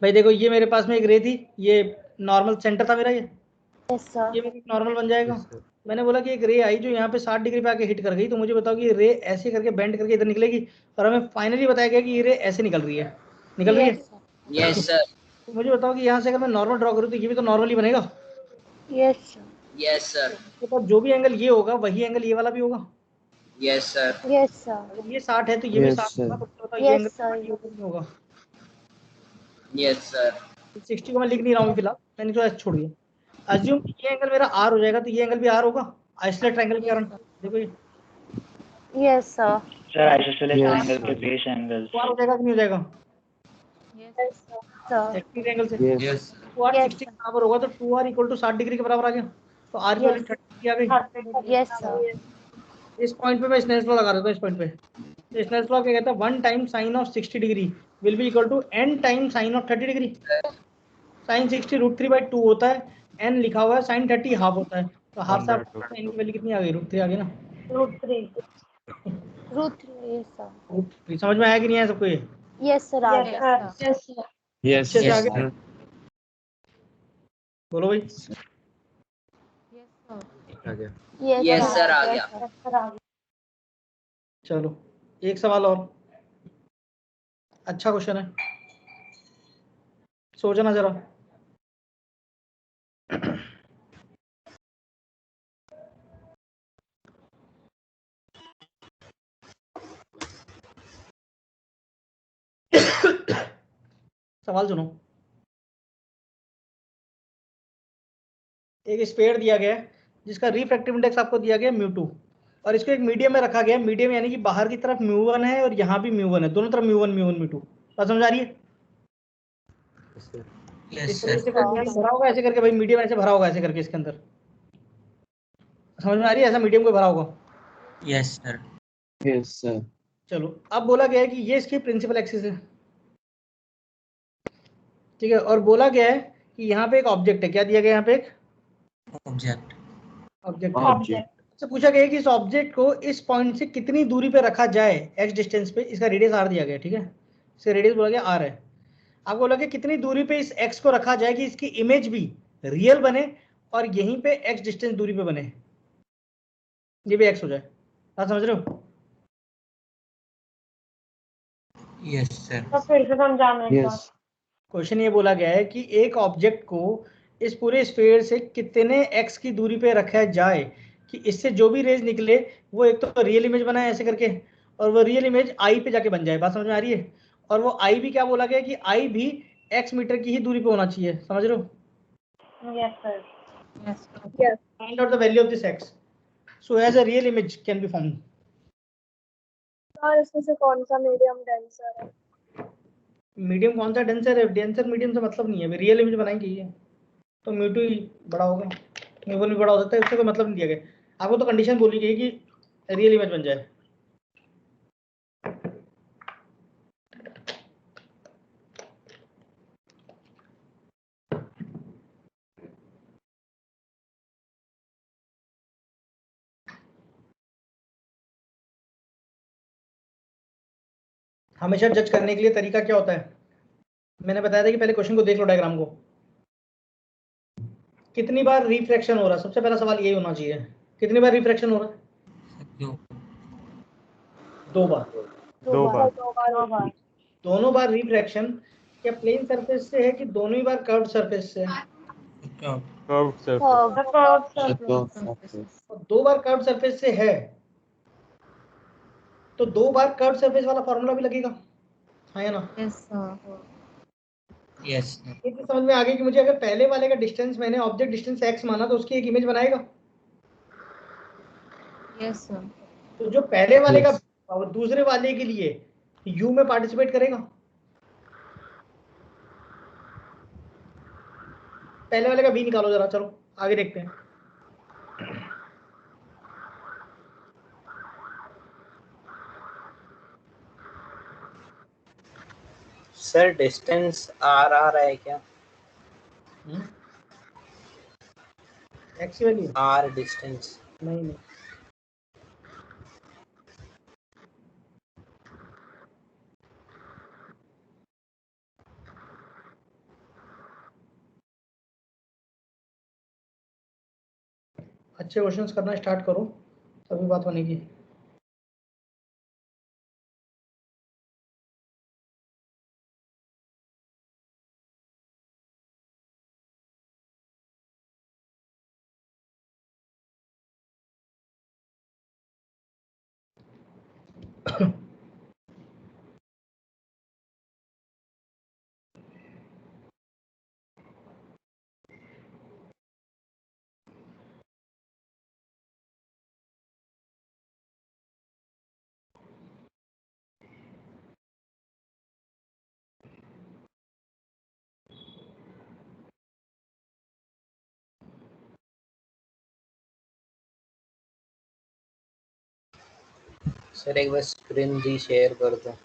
भाई देखो, ये मेरे पास में एक रे थी, ये नॉर्मल सेंटर था मेरा, यस सर। ये मेरा नॉर्मल बन जाएगा। मैंने बोला कि एक रे आई जो यहाँ पे 60 डिग्री पे आके हिट कर गई, तो मुझे बताओ कि ये रे ऐसे करके बेंड करके इधर निकलेगी, और हमें फाइनली बताया गया कि ये रे ऐसे निकल रही है, निकल रही है। Yes sir. तो मुझे बताओ कि यहाँ से अगर मैं नॉर्मल ड्रॉ करूँ तो ये भी तो नॉर्मल ही बनेगा। Yes sir. Yes sir. तो जो भी एंगल ये होगा वही एंगल ये वाला भी होगा। Yes sir. Yes sir. अगर ये 60 है तो ये भी Yes, 60 sir. होगा, तो मुझे बताओ ये Yes, एंगल sir. 60 होगा कि नहीं होगा? Yes sir. 60 को मैं लिख नहीं रहा हूँ फिलहाल, मैंने तो ऐसे छोड़िए। अज्यूम ये एंगल मेरा आर हो जाएगा, तो ये एंगल भी आर होगा आइसोलेट ट्रायंगल के कारण। देखो ये yes sir. Sir isosceles Yes, triangle के sir. बेस एंगल आर हो जाएगा कि नहीं हो जाएगा यस सर। एक्टिव एंगल से? Yes. 2r Yes, 60 के बराबर होगा, तो 2r इक्वल टू 60 डिग्री के बराबर आ गया, तो r की वैल्यू 30 डिग्री आ गई। Yes sir. इस पॉइंट पे मैं स्नेल्स लॉ लगा देता हूँ। इस पॉइंट पे तो स्नेल्स लॉ क्या कहता है, 1 time sine of 60 degree will be equal to n time sine of 30 degree. Sine 60 √3/2 होता है, n लिखा हुआ है, साइन 30 हाफ होता है, तो हाफ से हाफ n की वैल्यू कितनी आ गई, √3 आ गई ना। √3 यस सर। √3 समझ में आया कि नहीं आया सबको ये? यस सर आ गया। Yes, अच्छे से आगे sir. बोलो भाई। यस सर आ गया। चलो एक सवाल और, अच्छा क्वेश्चन है, सोचना जरा। सवाल सुनो। एक स्फीयर दिया गया है जिसका रिफ्रैक्टिव इंडेक्स आपको दिया गया μ2, और इसको एक मीडियम में रखा गया है। मीडियम यानी कि बाहर की तरफ μ1 है और यहाँ भी μ1 है, दोनों तरफ μ1 μ1 μ2। बात समझ आ रही है? इस तरीके से भरा होगा ऐसे करके भाई, मीडियम ऐसे भरा होगा ऐसे करके इसके अंदर, समझ में आ रही है? ऐसा मीडियम को भरा होगा। Yes sir. Yes, sir. चलो अब बोला गया है कि ये इसकी प्रिंसिपल एक्सिस है, ठीक है, और बोला गया है कि यहाँ पे एक ऑब्जेक्ट है। क्या दिया गया है यहाँ पे? एक ऑब्जेक्ट। Object. से पूछा गया है कि इस ऑब्जेक्ट को इस पॉइंट से कितनी दूरी पे रखा जाए, x डिस्टेंस पे। इसका रेडियस r दिया गया है, ठीक है, इसका रेडियस बोला गया r है। आपको बोला कि कितनी दूरी पे इस x को रखा जाए कि इसकी इमेज भी रियल बने और यहीं पे x डिस्टेंस दूरी पे बने, ये भी x हो जाए। आप समझ रहे हो? Yes sir. Yes. क्वेश्चन ये बोला गया है कि एक ऑब्जेक्ट को इस पूरे स्फीयर से कितने x की दूरी पे रखा जाए कि इससे जो भी रेज निकले वो एक तो रियल इमेज बनाए ऐसे करके, और वो रियल इमेज आई पे जाके बन जाए। बात समझ में आ रही है? और वो आई भी क्या बोला गया कि आई भी x मीटर की ही दूरी पे होना चाहिए। समझ रहे हो? Find out the value of this x so as a real image can be found. Sir इसमें से कौन सा मीडियम डेंसर है? मीडियम कौन सा डेंसर है? डेंसर मीडियम से मतलब नहीं है, रियल इमेज बनाएंगे ये तो म्यू2 ही बड़ा होगा, म्यू1 भी बड़ा हो सकता है, उससे कोई मतलब नहीं दिया गया। आपको तो कंडीशन बोली गई कि रियल इमेज बन जाए। हमेशा जज करने के लिए तरीका क्या होता है? मैंने बताया था कि पहले क्वेश्चन को देख लो, डायग्राम को, कितनी बार रिफ्रैक्शन हो रहा है। सबसे पहला सवाल यही होना चाहिए, कितनी बार रिफ्रैक्शन हो रहा है? 2 बार। दोनों बार रिफ्रैक्शन क्या प्लेन सरफेस से है कि दोनों ही बार कर्व्ड सरफेस से है? Curved surface. और 2 बार कर्व्ड सरफेस से है तो 2 बार कर्व्ड सरफेस वाला फॉर्मूला भी लगेगा, हाँ या ना? यस। ये तो समझ में आ गई कि मुझे अगर पहले वाले का डिस्टेंस मैंने ऑब्जेक्ट डिस्टेंस x माना तो उसकी एक इमेज बनाएगा। Yes sir. तो जो पहले वाले Yes. का और दूसरे वाले के लिए u में पार्टिसिपेट करेगा। पहले वाले का v निकालो जरा, चलो आगे देखते हैं। सर डिस्टेंस आर आ रहा है क्या? x की वैल्यू आर डिस्टेंस। नहीं। अच्छे क्वेश्चंस करना स्टार्ट करो तभी बात बनेगी। सर एक बार स्क्रीन री शेयर कर दो।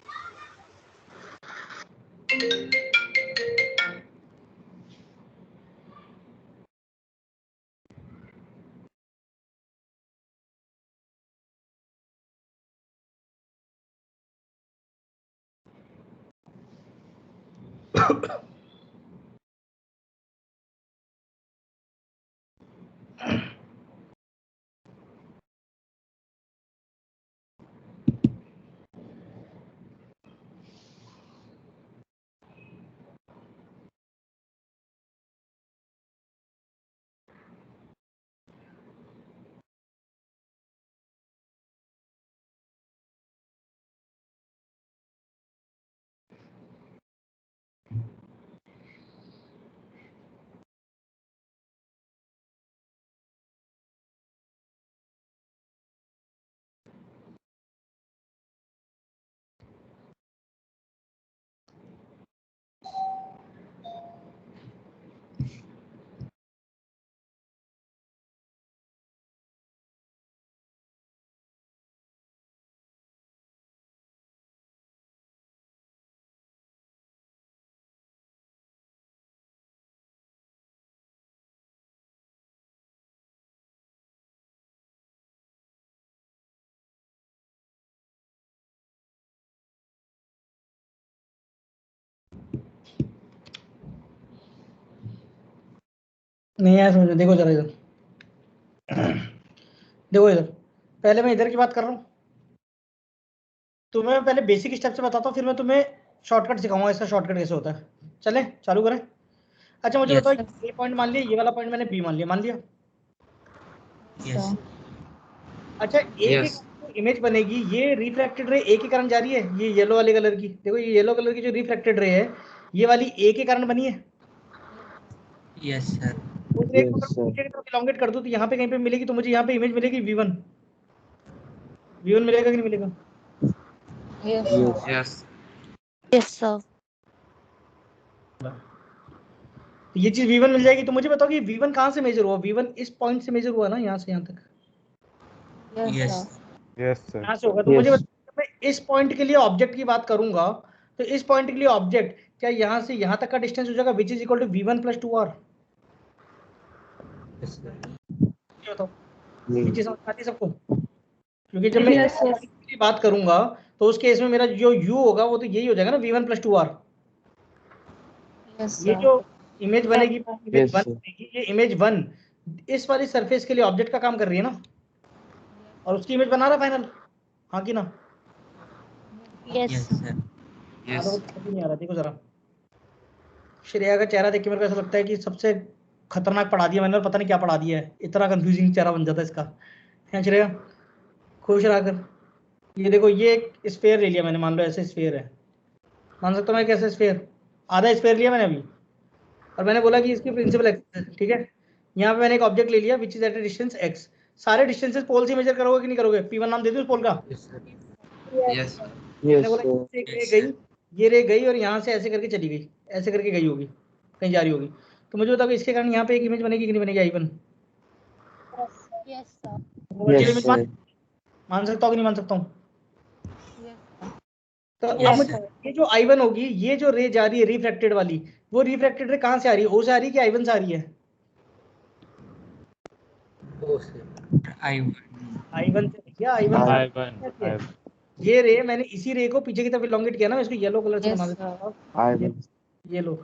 नहीं आया समझ में? देखो जरा इधर, देखो इधर, पहले मैं इधर की बात कर रहा हूँ, तुम्हें पहले बेसिक स्टेप से बताता हूँ, फिर मैं तुम्हें शॉर्टकट सिखाऊंगा इसका शॉर्टकट कैसे होता है। चले चालू करें। अच्छा मुझे Yes. बताओ, ये पॉइंट मान लिया, ये वाला पॉइंट मैंने बी मान लिया, मान लिया। Yes. अच्छा एक Yes. इमेज बनेगी, ये रिफ्रैक्टेड रे ए के कारण जा रही है, ये येलो वाले कलर की, देखो ये येलो कलर की जो रिफ्रैक्टेड रे है, ये वाली ए के कारण बनी है। Yes sir. उस रे को Yes, अगर sir. पीछे की तरफ इलोंगेट कर दूं तो यहाँ पे कहीं पे मिलेगी, तो मुझे यहाँ पे इमेज मिलेगी V1। V1 मिलेगा कि नहीं मिलेगा? Yes. Yes. Yes sir. तो ये चीज V1 मिल जाएगी। तो मुझे बताओ कि V1 कहाँ से मेजर हुआ? V1 इस पॉइंट से मेजर हुआ ना, यहाँ से यहाँ तक, Yes. Yes, sir. यहाँ से होगा। तो Yes. मुझे बताओ, मैं इस पॉइंट के लिए ऑब्जेक्ट की बात करूंगा, तो इस पॉइंट के लिए ऑब्जेक्ट क्या यहाँ से यहाँ तक का डिस्टेंस हो जाएगा, which is equal to V1 + 2R। Yes sir. ये बताओ, ये Yes. चीज समझ आती है सबको? क्योंकि जब मैं Yes, इस yes. की बात करूंगा तो उस केस में मेरा जो U होगा वो तो यही हो जाएगा ना, V1 + 2R। ये जो इमेज बनेगी, इमेज Yes, 1 sir. बनेगी, ये इमेज 1 इस वाली सरफेस के लिए ऑब्जेक्ट का काम कर रही है ना, और उसकी इमेज बना रहा फाइनल, हाँ कि ना? Yes sir. हाँ, तो समझ नहीं आ रहा। देखो जरा, श्रेया का चेहरा देख के मेरे को ऐसा लगता है कि सबसे खतरनाक पढ़ा दिया मैंने, और पता नहीं क्या पढ़ा दिया है, इतना कंफ्यूजिंग चेहरा बन जाता है इसका। है श्रेया, खुश रहा कर। ये देखो, ये एक स्फेयर ले लिया मैंने, मान लो ऐसे स्फेयर है, मान सकता हूँ मैं कैसे स्फेयर, आधा स्फेयर लिया मैंने अभी, और मैंने बोला कि इसकी प्रिंसिपल एक्स है, ठीक है। यहाँ पे मैंने एक ऑब्जेक्ट ले लिया which is at a distance x। सारे डिस्टेंसेस पोल से मेजर करोगे कि नहीं करोगे? P1 नाम दे दो उस पोल का। Yes sir. Yes. मैंने Yes, बोला sir. ये रे Yes, गई, sir. ये रे गई और यहाँ से ऐसे करके चली गई, ऐसे करके गई होगी, कहीं जा रही होगी। तो मुझे बताओ कि इसके कारण यहाँ पे एक इमेज बनेगी कि नहीं बनेगी? I1 virtual Yes, image sir. मान सकता हूँ कि नहीं मान सकता हूँ? तो अब Yes, मुझे sir. ये जो I1 होगी, ये जो रे जा रही है रिफ्रैक्टेड वाली, वो रिफ्रैक्टेड रे कहाँ से आ रही है? O से आ रही है कि I1 से आ रही है? Oh sir. I1. I1 से भैया, I1 से I1. ये रे मैंने इसी रे को पीछे की तरफ इलोंगेट किया ना, मैं इसको येलो कलर से बना देता हूँ। I1. ये लो,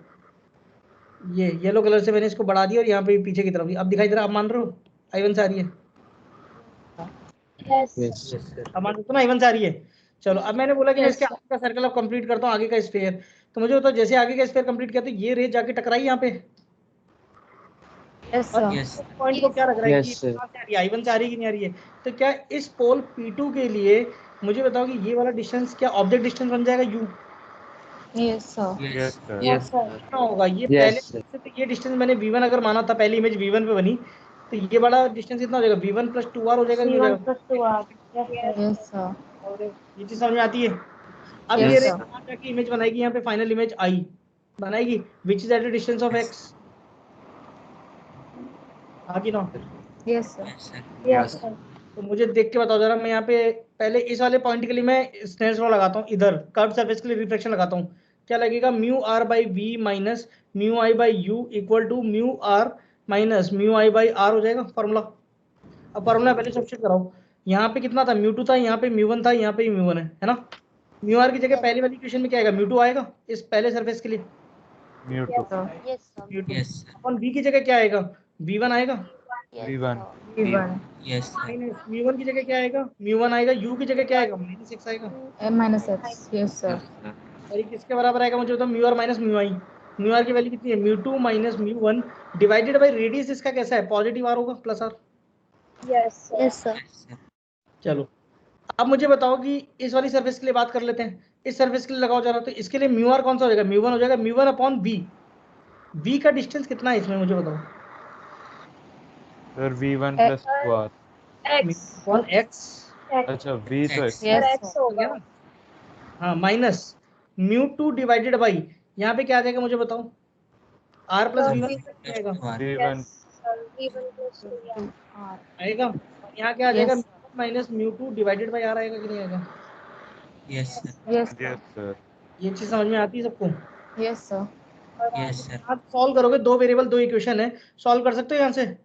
ये येलो कलर से मैंने इसको बढ़ा दिया और यहाँ पे पीछे की तरफ, अब दिखाई दे रहा? आप मान रहे हो I1 से आ रही है? Yes. Yes. Yes sir. अब मान सकते हो ना I1 से आ रही है। चलो अब मैंने बोला कि मैं Yes, इसके sir. आगे का सर्कल अब कंप्लीट करता हूँ, आगे का स्फीयर। तो मुझे बताओ, जैसे आगे का स्फीयर कंप्लीट किया तो ये रे जाके टकराई यहाँ पे, Yes, और sir. Yes. पॉइंट को क्या लग रहा है कि Yes, sir. कहाँ से आ रही है? I1 से आ रही है कि नहीं आ रही है? तो क्या इस पोल P2 के लिए मुझे बताओ कि ये वाला डिस्टेंस क्या ऑब्जेक्ट डिस्टेंस बन जाएगा U? Yes sir. Yes, Yes. sir. कितना होगा ये? Yes, पहले sir. से तो ये डिस्टेंस मैंने V1 अगर माना था, पहली इमेज V1 पे बनी, तो ये बड़ा डिस्टेंस कितना हो जाएगा? V1 + 2R हो जाएगा कि नहीं हो C1 जाएगा? + 2R. Yes, sir. और ये चीज समझ में आती है? अब Yes, ये रे sir. कहाँ जाके इमेज बनाएगी? यहाँ पे फाइनल इमेज I बनाएगी विच is at a distance of x। हाँ कि ना? Yes, sir. Yes sir. Yes, sir. तो मुझे देख के बताओ जरा, मैं यहाँ पे पहले इस वाले पॉइंट के लिए मैं स्नेल्स लॉ लगाता हूँ, इधर कर्व सरफेस के लिए रिफ्लेक्शन लगाता हूँ। क्या लगेगा, mu R by V minus mu I by U equal to mu R minus mu I by R हो जाएगा फॉर्मूला। अब फॉर्मूला पहले सब्स्टिट्यूट कराओ, यहाँ पे कितना था, म्यू टू था, यहाँ पे म्यू वन था, यहाँ पे म्यू वन है ना। म्यू आर की जगह पहली वाली इक्वेशन में क्या आएगा, म्यू टू आएगा इस पहले सरफेस के लिए, mu two Yes, sir. Mu two. Yes, sir. अपन वी की जगह क्या आएगा, वी वन आएगा, Yes, V1. sir. Yes, sir. Minus mu one की जगह क्या आएगा, म्यू वन आएगा, यू की जगह क्या आएगा, माइनस एक्स आएगा। M minus X. Yes, sir. और ये किसके बराबर आएगा मुझे बताओ, mu R minus mu I. Mu R की वैल्यू कितनी है, mu two minus mu one divided by radius इसका कैसा है, पॉजिटिव आर होगा plus R. Yes, sir. Yes, sir. Yes, sir. चलो अब मुझे बताओ कि इस वाली सरफेस के लिए बात कर लेते हैं, इस सरफेस के लिए लगाओ जरा। तो इसके लिए म्यू आर कौन सा हो जाएगा, म्यू वन हो जाएगा, mu one upon V. V का डिस्टेंस कितना है इसमें मुझे बताओ, sir V1 plus 2R। X. Upon X, अच्छा V तो X. X। और Yes, X sir. होगा। हाँ minus mu two divided by, यहाँ पे क्या आ जाएगा मुझे बताओ, आर प्लस वी वन आएगा V1 Yes, sir. V1 plus 2R. आएगा। और यहाँ क्या आ जाएगा, Yes. Minus mu two divided by R आएगा कि नहीं आएगा। Yes, sir. Yes, sir. Yes sir. ये चीज समझ में आती है सबको। Yes, sir. Yes, sir. आप सॉल्व करोगे, दो वेरिएबल दो इक्वेशन है, सॉल्व कर सकते हो यहाँ से।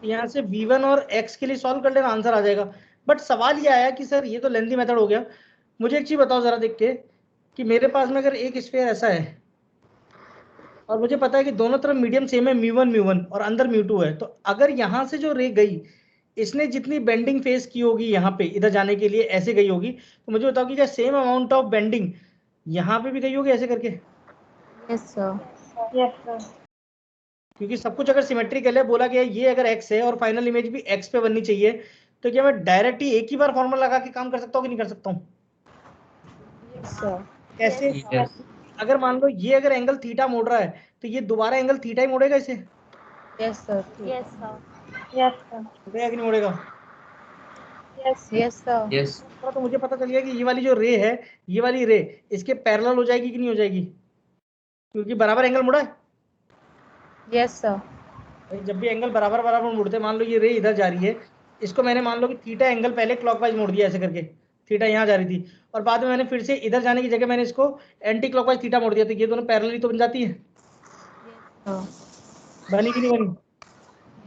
यहाँ से v1 और x के लिए सॉल्व कर लेना, आंसर आ जाएगा। बट सवाल ये आया कि सर ये तो लेंथी मेथड हो गया, मुझे एक चीज बताओ जरा देख के कि मेरे पास में अगर एक स्फीयर ऐसा है और मुझे पता है कि दोनों तरफ मीडियम सेम है, म्यू वन और अंदर म्यू टू है, तो अगर यहाँ से जो रे गई इसने जितनी बेंडिंग फेस की होगी यहाँ पे इधर जाने के लिए ऐसे गई होगी, तो मुझे बताओ कि क्या सेम अमाउंट ऑफ बेंडिंग यहाँ पे भी गई होगी ऐसे करके। Yes, sir. Yes, sir. क्योंकि सब कुछ अगर सिमेट्रिकल है, बोला गया ये अगर x है और फाइनल इमेज भी x पे बननी चाहिए, तो क्या मैं डायरेक्ट ही एक ही बार फॉर्मूला लगा के काम कर सकता हूँ कि नहीं कर सकता हूँ। Yes, sir. कैसे, Yes. अगर मान लो ये अगर एंगल थीटा मोड़ रहा है तो ये दोबारा एंगल थीटा ही मोड़ेगा इसे, Yes, sir. Yes, sir. Yes, sir. मोड़ेगा कि नहीं मोड़ेगा। Yes, sir. Yes, sir. Yes. तो मुझे पता चल गया कि ये वाली जो रे है, ये वाली रे इसके पैरेलल हो जाएगी कि नहीं हो जाएगी, क्योंकि बराबर एंगल मुड़ा है। Yes, sir. भाई जब भी एंगल बराबर बराबर मुड़ते, मान लो ये रे इधर जा रही है, इसको मैंने मान लो कि थीटा एंगल पहले क्लॉकवाइज मोड़ दिया ऐसे करके, थीटा यहाँ जा रही थी और बाद में मैंने फिर से इधर जाने की जगह मैंने इसको एंटी क्लॉकवाइज थीटा मोड़ दिया, तो ये दोनों पैरेलल ही तो बन जाती है। Sir. बनी कि नहीं बनी।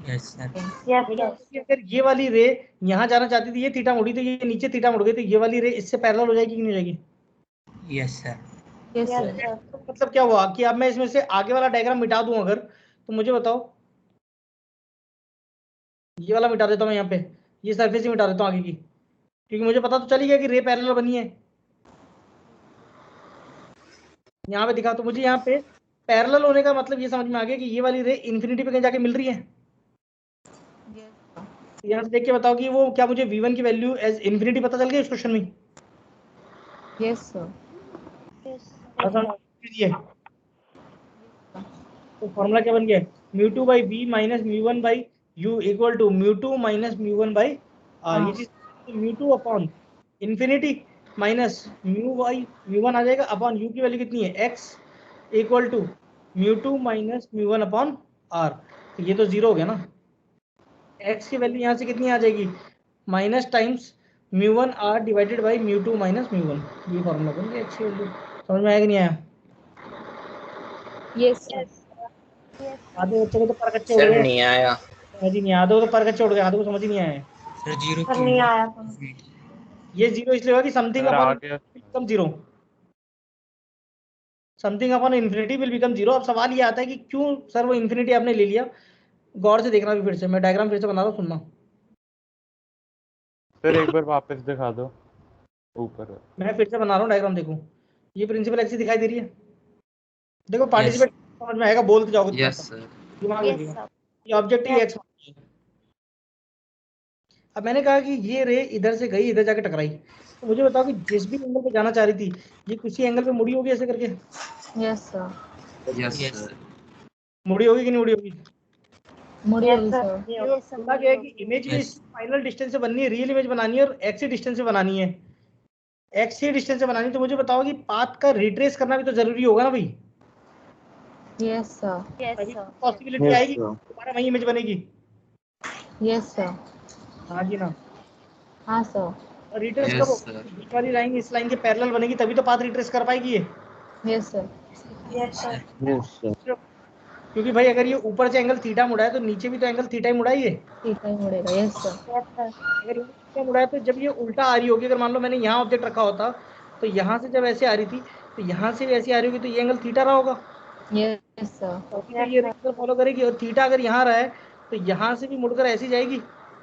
Yes, sir. Yes, मुझे sir. पता है कि अगर ये वाली रे यहाँ जाना चाहती थी, ये थीटा मुड़ी, तो ये नीचे थीटा मुड़ गई, तो ये वाली रे इससे पैरेलल हो जाएगी कि नहीं हो जाएगी। Yes, sir. Yes, Yes, sir. sir. तो मतलब क्या हुआ कि अब मैं इसमें से आगे वाला डायग्राम मिटा दूं अगर, तो मुझे बताओ, ये वाला मिटा देता हूँ यहाँ पे, ये सरफेस ही मिटा देता हूँ आगे की, क्योंकि मुझे पता तो चल ही गया कि रे पैरेलल बनी है। यहाँ पे दिखा, तो मुझे यहाँ पे पैरेलल होने का मतलब ये समझ में आ गया कि ये वाली रे इन्फिनिटी पे कहीं जाके मिल रही है। Yes, sir. यहाँ से देख के बताओ कि वो क्या मुझे v1 की वैल्यू एज इन्फिनिटी पता चल गया इस क्वेश्चन में। Yes, sir. ये तो फॉर्मूला क्या बन गया, mu two by V minus mu one by U equal to mu two minus mu one by R. ये चीज mu two upon infinity minus mu by mu one आ जाएगा, अपॉन यू की वैल्यू कितनी है x equal to mu two minus mu one upon R. तो ये तो जीरो हो गया ना, x की वैल्यू यहाँ से कितनी आ जाएगी, minus times mu one R divided by mu two minus mu one. ये फॉर्मूला बन गया x की वैल्यू। समझ में आया कि नहीं आया। Yes, sir. आधे बच्चों को तो पर कच्चे हो Sir, गए, नहीं आया. समझ ही नहीं आया, आधे को तो पर कच्चे उड़ गए, आधे को समझ ही नहीं आया। Sir, zero Sir, क्यों नहीं हुआ? आया। ये जीरो इसलिए होगा कि समथिंग सर आ अपॉन गया। Become zero, something upon infinity will become zero. अब सवाल ये आता है कि क्यों सर वो इन्फिनिटी आपने ले लिया, गौर से देखना भी, फिर से मैं डायग्राम फिर से बना रहा हूँ, सुनना। सर एक बार वापस दिखा दो ऊपर। मैं फिर से बना रहा हूँ डायग्राम, देखो ये प्रिंसिपल एक्सिस दिखाई दे रही है, देखो पार्टिसिपेट समझ में आएगा, बोल के जाओगे तो Yes, sir. दिमाग Yes, लगेगा। sir. ये ऑब्जेक्टिव एक्स। अब मैंने कहा कि ये रे इधर से गई, इधर जाके टकराई, तो मुझे बताओ कि जिस भी एंगल पे जाना चाह रही थी, ये किसी एंगल पे मुड़ी होगी ऐसे करके, Yes, sir. Yes, sir. मुड़ी होगी कि नहीं मुड़ी होगी। मुड़ी Yes, होगी, sir. sir. बोला गया है कि इमेज भी Yes. फाइनल डिस्टेंस से बननी है, रियल इमेज बनानी है और एक्स डिस्टेंस से बनानी है, एक्स डिस्टेंस से बनानी है। तो मुझे बताओ कि पाथ का रिट्रेस करना भी तो जरूरी होगा ना भाई, Yes, sir. Yes, तभी sir. पॉसिबिलिटी Yes, आएगी sir. दोबारा वही इमेज बनेगी। Yes, sir. हाँ जी ना, हाँ सर. रिट्रेस करो, बीच वाली लाइन इस लाइन के पैरेलल बनेगी तभी तो पाथ रिट्रेस कर पाएगी ये, Yes sir. Yes, sir. Yes, sir. क्योंकि भाई अगर ये ऊपर से एंगल थीटा मुड़ा है तो नीचे भी तो एंगल थीटा ही मुड़ा ही है। थीटा ही मुड़ेगा. Yes sir. Yes, sir. अगर ये थीटा मुड़ा है तो जब ये उल्टा आ रही होगी, अगर मान लो मैंने यहाँ ऑब्जेक्ट रखा होता तो यहाँ से जब ऐसे आ रही थी तो यहाँ से भी ऐसी आ रही होगी तो ये एंगल थीटा रहा होगा, Yes sir. तभी तो ये रेखा फॉलो करेगी। और थीटा अगर यहाँ रहा है तो यहाँ से भी मुड़कर ऐसी जाएगी,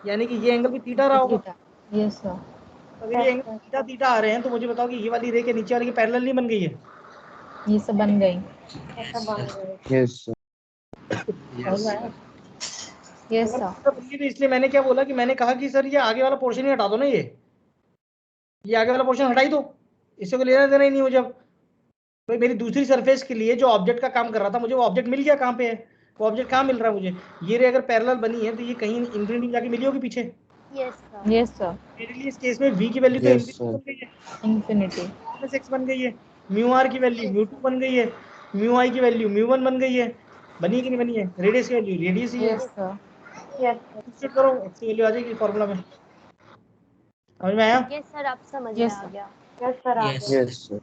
यानी कि ये एंगल भी थीटा रहा होगा। थीटा. Yes sir. अगर ये एंगल थीटा थीटा आ रहे हैं तो मुझे बताओ कि ये वाली रेखा नीचे वाली की पैरेलल नहीं बन गई है? ये सब बन गई. Yes, sir. समझ में आया? Yes sir. तो इसलिए मैंने क्या बोला कि मैंने कहा कि सर ये आगे वाला पोर्शन ही हटा दो ना, ये आगे वाला पोर्शन हटाई दो, इससे कोई लेना देना ही नहीं मुझे। अब भाई मेरी दूसरी सरफेस के लिए जो ऑब्जेक्ट का काम कर रहा था, मुझे वो ऑब्जेक्ट मिल गया, कहाँ पे है वो ऑब्जेक्ट, कहाँ मिल रहा है मुझे? ये रे अगर पैरेलल बनी है तो ये कहीं इंफिनिटी जाके मिली होगी पीछे। Yes sir. मेरे लिए इस केस में v की वैल्यू तो Yes, infinity बन गई है, Infinity. x बन गई है, म्यू r की वैल्यू म्यू2 बन गई है, म्यू i की वैल्यू म्यू1 बन गई है। बनी है कि नहीं बनी है? रेडियस की वैल्यू रेडियस ही है। Yes sir. Yes, sir. Substitute करो, x की वैल्यू आ जाएगी फॉर्मूला में। समझ में आया? यस सर, आप समझ Yes, में आ sir. गया. Yes, sir. Yes. Yes, sir.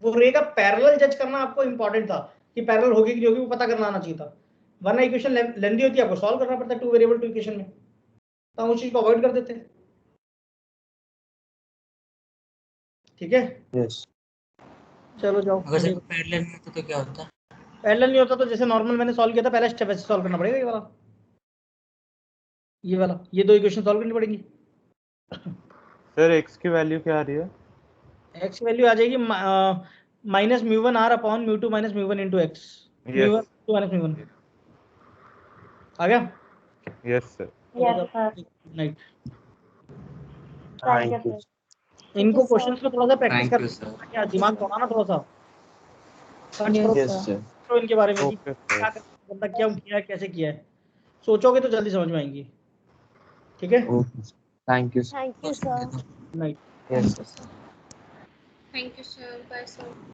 वो रे का पैरेलल जज करना आपको इंपॉर्टेंट था कि पैरेलल होगी कि नहीं होगी, वो पता करना आना चाहिए था, वरना इक्वेशन लेंदी होती है, आपको सॉल्व करना पड़ता है टू वेरिएबल टू इक्वेशन में, तो हम उस चीज को अवॉइड कर देते हैं। ठीक है, Yes. चलो जाओ। अगर सिर्फ पैरेलल में होता तो क्या होता? पैरेलल नहीं होता तो जैसे नॉर्मल मैंने सॉल्व किया था, पहला स्टेप ऐसे सॉल्व करना पड़ेगा, ये वाला ये दो इक्वेशन सॉल्व करनी पड़ेंगी। Sir, x की वैल्यू क्या आ रही है? x की वैल्यू आ जाएगी माइनस म्यू1 r अपॉन म्यू2 माइनस म्यू1 इंटू एक्स, Yes. माइनस म्यू1 आ गया। Yes, sir. Yes, sir. नाइट। Thank you, sir. इनको क्वेश्चंस को थोड़ा सा प्रैक्टिस Thank you, कर, sir. क्या दिमाग दौड़ाना थोड़ा सा, सर्च Yes, करो Yes, sir. तो इनके बारे में कि Okay, क्या sir. बंदा क्या किया है, कैसे किया है, सोचोगे तो जल्दी समझ में आएंगी। ठीक है, Okay. Thank you, sir. Thank you sir. Night. Yes, sir. Thank you sir. Bye sir.